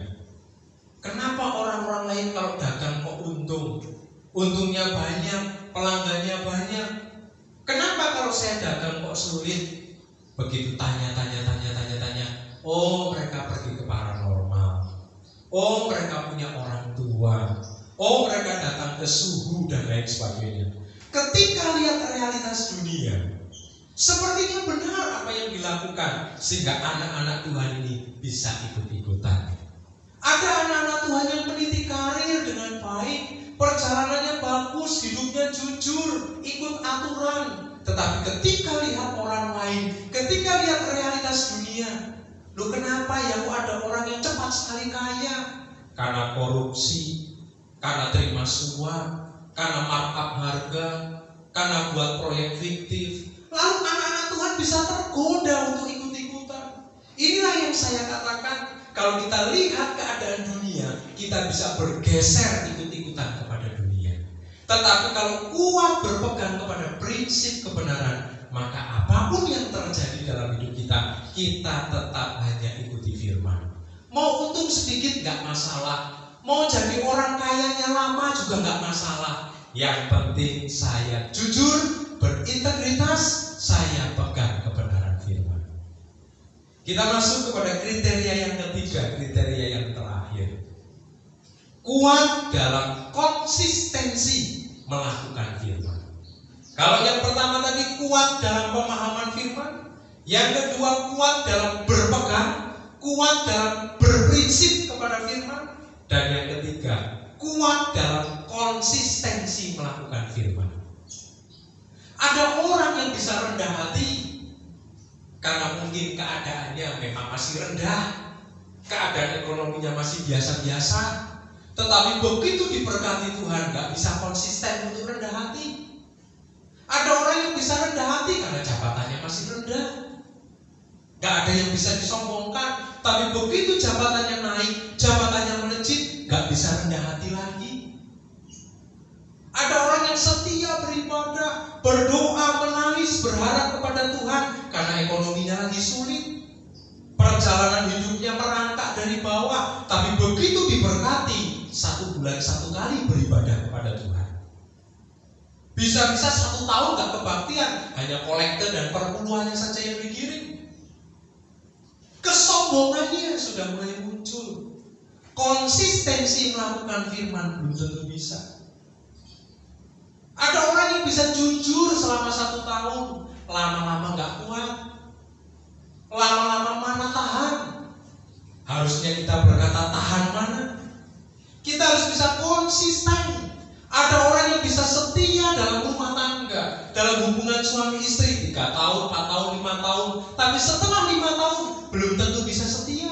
Kenapa orang-orang lain kalau dagang kok untung? Untungnya banyak, pelanggannya banyak. Kenapa kalau saya dagang kok sulit? Begitu tanya. Oh, mereka pergi ke paranormal. Oh, mereka punya orang tua. Oh, mereka datang ke suhu dan lain sebagainya. Ketika lihat realitas dunia, sepertinya benar apa yang dilakukan, sehingga anak-anak Tuhan ini bisa ikut-ikutan. Ada anak-anak Tuhan yang meniti karir dengan baik, perjalanannya bagus, hidupnya jujur, ikut aturan. Tetapi ketika lihat orang lain, ketika lihat realitas dunia, loh kenapa ya kok ada orang yang cepat sekali kaya? Karena korupsi, karena terima suap, karena markup harga, karena buat proyek fiktif. Lalu anak-anak Tuhan bisa tergoda untuk ikut-ikutan. Inilah yang saya katakan, kalau kita lihat keadaan dunia, kita bisa bergeser ikut-ikutan kepada dunia. Tetapi kalau kuat berpegang kepada prinsip kebenaran, maka apapun yang terjadi dalam hidup kita, kita tetap hanya ikuti firman. Mau untung sedikit gak masalah, mau jadi orang kayanya lama juga gak masalah. Yang penting saya jujur, berintegritas, saya pegang kebenaran firman. Kita masuk kepada kriteria yang ketiga, kriteria yang terakhir. Kuat dalam konsistensi melakukan firman. Kalau yang pertama tadi kuat dalam pemahaman firman, yang kedua kuat dalam berpegang, kuat dalam berprinsip kepada firman, dan yang ketiga kuat dalam konsistensi melakukan firman. Ada orang yang bisa rendah hati karena mungkin keadaannya memang masih rendah, keadaan ekonominya masih biasa-biasa, tetapi begitu diberkati Tuhan gak bisa konsisten untuk rendah hati. Ada orang yang bisa rendah hati karena jabatannya masih rendah, gak ada yang bisa disombongkan, tapi begitu jabatannya naik, jabatannya melejit, gak bisa rendah hati lagi. Ada orang yang setia beribadah, berdoa, menangis, berharap kepada Tuhan karena ekonominya lagi sulit, perjalanan hidupnya merangkak dari bawah, tapi begitu diberkati, 1 bulan 1 kali beribadah kepada Tuhan. Bisa-bisa 1 tahun gak kebaktian, hanya kolekte dan perpuluhannya saja yang dikirim. Kesombongannya sudah mulai muncul. Konsistensi melakukan firman belum tentu bisa. Ada orang yang bisa jujur selama 1 tahun, lama-lama gak kuat, lama-lama mana tahan. Harusnya kita berkata tahan mana? Kita harus bisa konsisten. Ada orang yang bisa setia dalam rumah tangga, dalam hubungan suami istri 3 tahun, 4 tahun, 5 tahun, tapi setelah 5 tahun belum tentu bisa setia.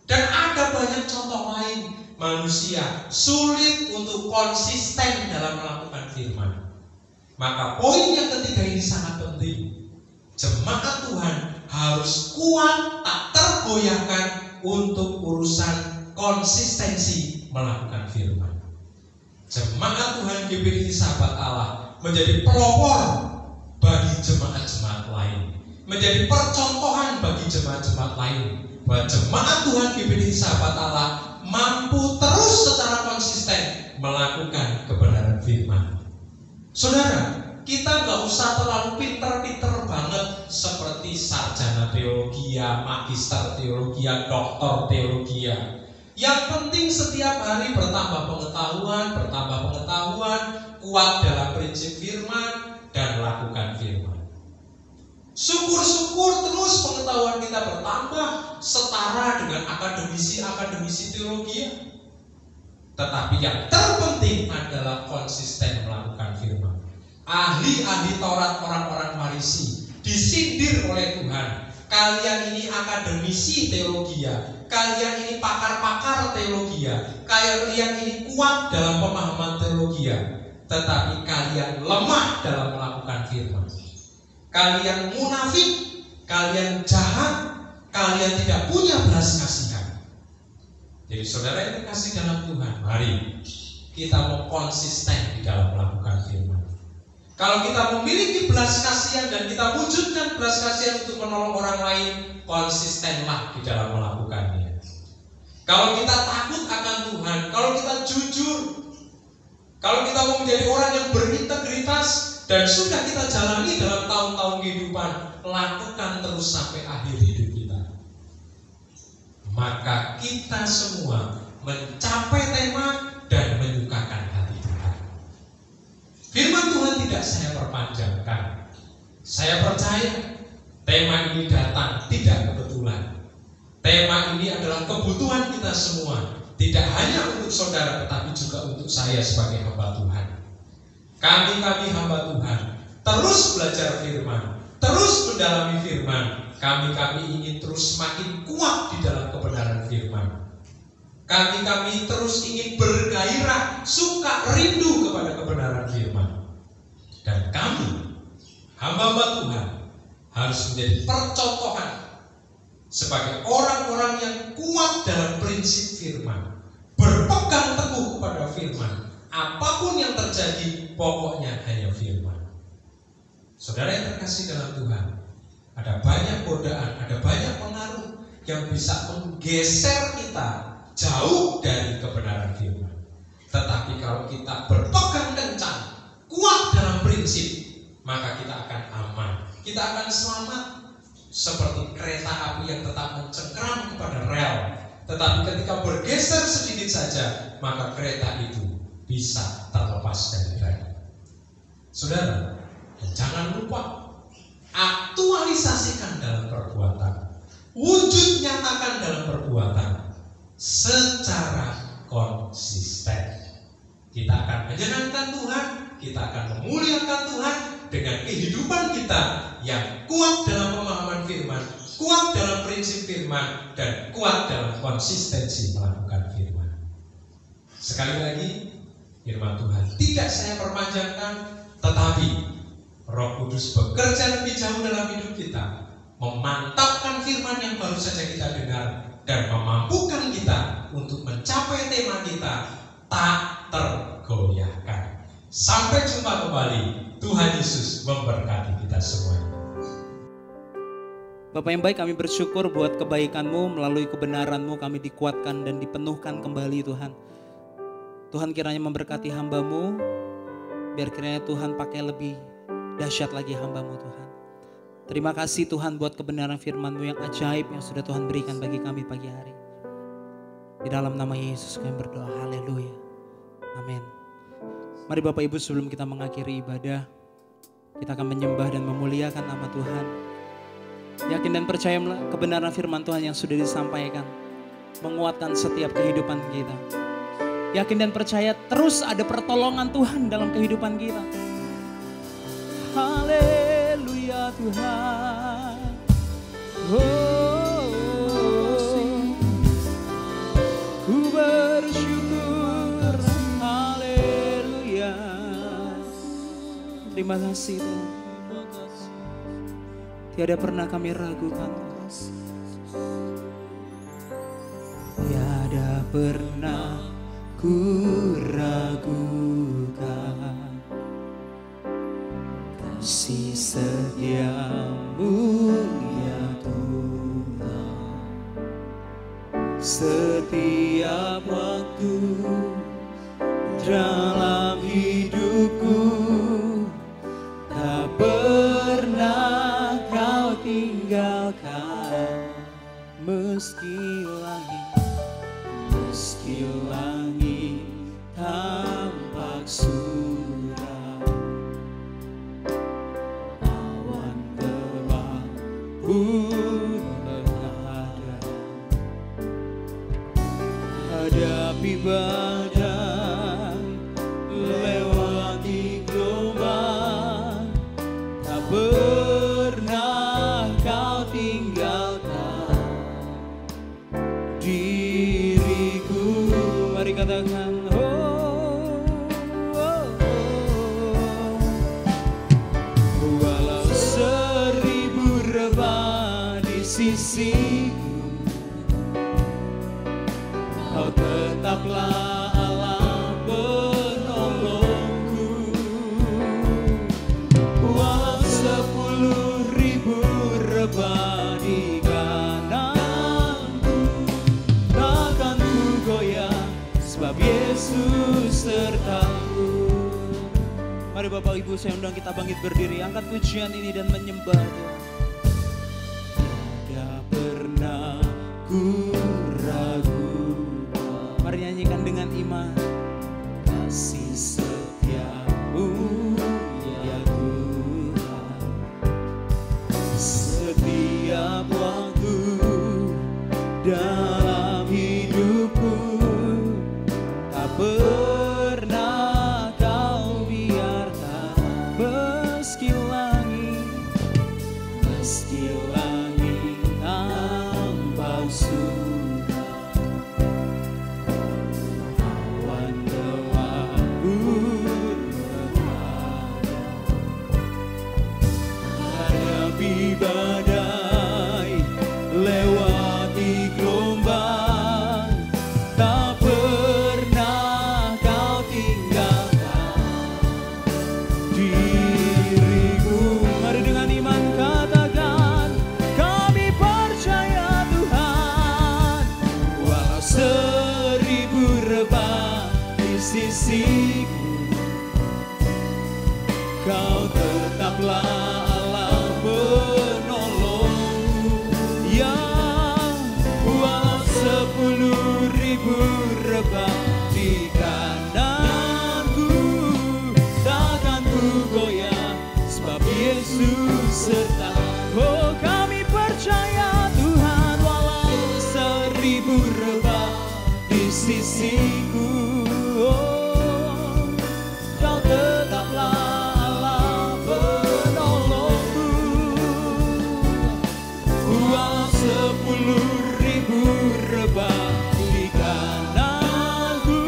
Dan ada banyak contoh lain, manusia sulit untuk konsisten dalam melakukan firman. Maka poin yang ketiga ini sangat penting. Jemaat Tuhan harus kuat, tak tergoyahkan untuk urusan konsistensi melakukan firman. Jemaat Tuhan GBI Sahabat Allah menjadi pelopor bagi jemaat-jemaat lain, menjadi percontohan bagi jemaat-jemaat lain, bahwa jemaat Tuhan GBI Sahabat Allah mampu terus secara konsisten melakukan kebenaran firman. Saudara, kita nggak usah terlalu pinter-pinter banget seperti sarjana teologi, magister teologi, doktor teologi. Yang penting setiap hari bertambah pengetahuan, kuat dalam prinsip firman, dan lakukan firman. Syukur-syukur terus pengetahuan kita bertambah setara dengan akademisi teologi. Tetapi yang terpenting adalah konsisten melakukan firman. Ahli-ahli Taurat orang-orang Farisi disindir oleh Tuhan. Kalian ini akademisi teologi, kalian ini pakar-pakar teologi, kalian ini kuat dalam pemahaman teologi, tetapi kalian lemah dalam melakukan firman. Kalian munafik, kalian jahat, kalian tidak punya belas kasihan. Jadi saudara yang terkasih dalam Tuhan, mari kita mau konsisten di dalam melakukan firman. Kalau kita memiliki belas kasihan dan kita wujudkan belas kasihan untuk menolong orang lain, konsistenlah di dalam melakukannya. Kalau kita takut akan Tuhan, kalau kita jujur, kalau kita mau menjadi orang yang berintegritas dan sudah kita jalani dalam tahun-tahun kehidupan, lakukan terus sampai akhir hidup kita. Maka kita semua mencapai tema dan menyukakan hati Tuhan. Firman Tuhan tidak saya perpanjangkan. Saya percaya tema ini datang tidak kebetulan. Tema ini adalah kebutuhan kita semua, tidak hanya untuk saudara tetapi juga untuk saya sebagai hamba Tuhan. Kami hamba Tuhan terus belajar firman, terus mendalami firman. Kami ingin terus semakin kuat di dalam kebenaran firman. Kami terus ingin bergairah, suka, rindu kepada kebenaran firman. Dan kami, hamba-hamba Tuhan, harus menjadi percontohan sebagai orang-orang yang kuat dalam prinsip firman, berpegang teguh kepada firman. Apapun yang terjadi, pokoknya hanya firman. Saudara yang terkasih dalam Tuhan, ada banyak godaan, ada banyak pengaruh yang bisa menggeser kita jauh dari kebenaran firman. Tetapi kalau kita berpegang kencang, kuat dalam prinsip, maka kita akan aman, kita akan selamat. seperti kereta api yang tetap mencengkram kepada rel, tetapi ketika bergeser sedikit saja, maka kereta itu bisa terlepas dari rel. Saudara, dan jangan lupa aktualisasikan dalam perbuatan, wujud nyatakan dalam perbuatan secara konsisten. Kita akan menyenangkan Tuhan, kita akan memuliakan Tuhan dengan kehidupan kita yang kuat dalam pemahaman firman, kuat dalam prinsip firman, dan kuat dalam konsistensi melakukan firman. Sekali lagi, firman Tuhan tidak saya perpanjangkan, tetapi Roh Kudus bekerja lebih jauh dalam hidup kita, memantapkan firman yang baru saja kita dengar, dan memampukan kita untuk mencapai tema kita, tak tergoyahkan. Sampai jumpa kembali. Tuhan Yesus memberkati kita semuanya. Bapak yang baik, kami bersyukur buat kebaikan-Mu, melalui kebenaran-Mu kami dikuatkan dan dipenuhkan kembali Tuhan. Tuhan kiranya memberkati hamba-Mu, biar kiranya Tuhan pakai lebih dahsyat lagi hamba-Mu Tuhan. Terima kasih Tuhan buat kebenaran firman-Mu yang ajaib yang sudah Tuhan berikan bagi kami pagi hari. Di dalam nama Yesus kami berdoa, haleluya, amin. Mari Bapak Ibu, sebelum kita mengakhiri ibadah, kita akan menyembah dan memuliakan nama Tuhan. Yakin dan percaya kebenaran firman Tuhan yang sudah disampaikan menguatkan setiap kehidupan kita. Yakin dan percaya terus ada pertolongan Tuhan dalam kehidupan kita. Haleluya Tuhan. Ku bersyukur. Haleluya. Terima kasih Tuhan. Tiada pernah kami ragukan. Tiada pernah ku ragukan kasih setia-Mu ya Tuhan. Setiap waktu dalam hidupku tak pernah Kau tinggalkan. Meski langit tampak suram, awan telah pun menghadap, hadapi badai, lewati gelombang, tak pernah Kau tinggalkan diriku. Mari katakan, walau 1000 rebah di sisiku, Kau tetaplah Allah penolongku. Walau 10.000 rebah di kananku, takkan ku goyah, sebab Yesus sertaku. Mari Bapak Ibu, saya undang kita bangkit berdiri, angkat pujian ini dan menyembah Dia. Tidak pernah ku ragu. Mari nyanyikan dengan iman. Kasih setia-Mu ya Tuhan. Setiap waktu dalam hidupku tak pernah Kau biarkan. Meski langit tampak suram, awan telah pun menghadap, hadapi badai, lewati gelombang, tak pernah Kau tinggalkan diriku. Mari dengan iman katakan, kami percaya Tuhan. Walau 1000 rebah di sisiku, Kau tetaplah Allah penolongku. Oh, kami percaya Tuhan, walau 1000 rebah di sisiku, oh, Kau tetaplah Allah penolongku. Walau 10.000 rebah di kananku,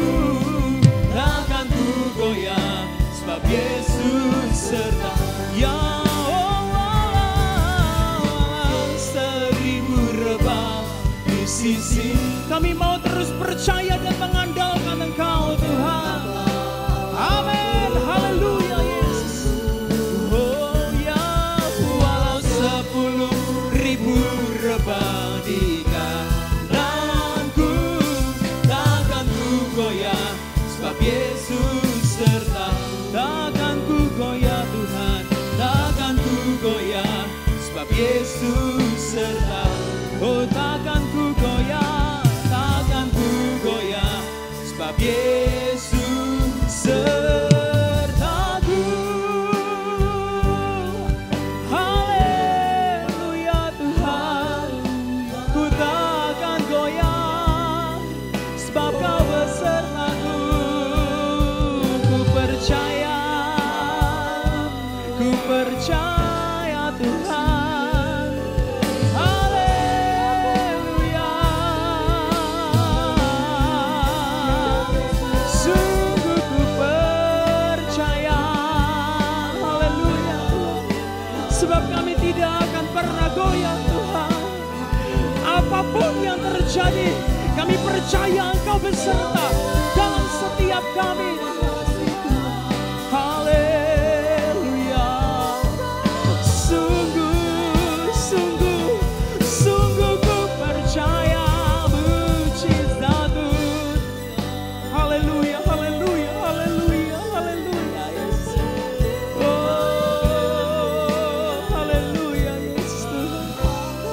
takkan ku goyah, sebab Yesus serta. Ya Allah, 1000 rebah di sisi. Kami mau terus percaya dan mengandalkan Engkau Tuhan. Amin, haleluya Yesus. Oh ya, walau 10.000 rebah di kananku, takkan ku goyah, sebab Yesus serta. Takkan ku goyah Tuhan, takkan ku goyah, sebab Yesus serta. Oh, takkan ku goyah, takkan ku goyah, sebab Yesus sertaku. Haleluya Tuhan, ku takkan goyah, sebab Kau besertaku. Ku percaya Tuhan. Haleluya, sungguh ku percaya. Haleluya, sebab kami tidak akan pernah goyah Tuhan. Apapun yang terjadi, kami percaya Engkau beserta dalam setiap kami. Haleluya, sungguh ku percaya mujizat-Mu. Haleluya, haleluya, haleluya, haleluya Yesus. Oh, haleluya Yesus Tuhan.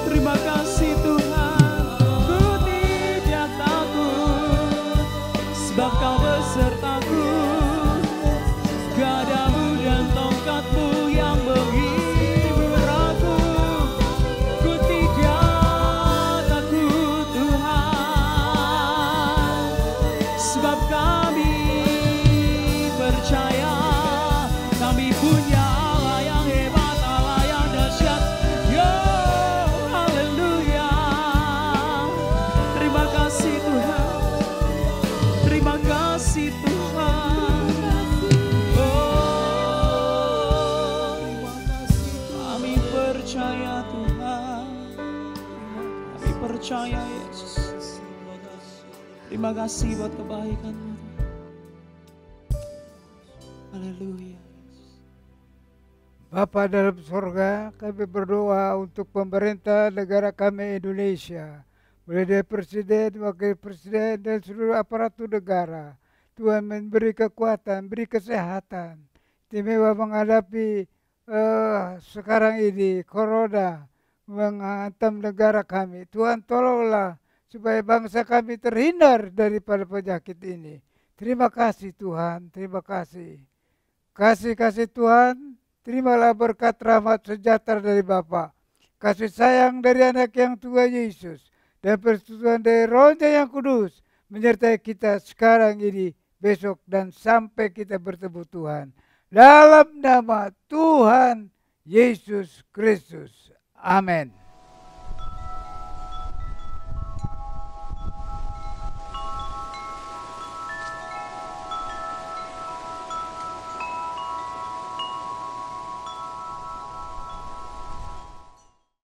Terima kasih Tuhan, ku tidak takut, sebab Kau besertaku. Gadamu dan tongkat-Mu yang menghibur aku. Ku tidak takut Tuhan, sebab kami percaya kami punya Allah yang hebat, Allah yang dahsyat. Yo, haleluya. Terima kasih Tuhan, terima kasih Tuhan. Oh, kami percaya Tuhan, kami percaya Yesus. Terima kasih buat kebaikan-Mu. Haleluya. Bapa dalam surga, kami berdoa untuk pemerintah negara kami Indonesia, mulai dari presiden, wakil presiden, dan seluruh aparatur negara. Tuhan memberi kekuatan, beri kesehatan, istimewa menghadapi sekarang ini corona menghantam negara kami. Tuhan tolonglah supaya bangsa kami terhindar daripada penyakit ini. Terima kasih Tuhan, terima kasih. Kasih Tuhan, terimalah berkat rahmat sejahtera dari Bapa, kasih sayang dari anak yang Tuhan Yesus, dan persetujuan dari Roh-Nya yang kudus menyertai kita sekarang ini, besok, dan sampai kita bertemu Tuhan. Dalam nama Tuhan Yesus Kristus. Amin.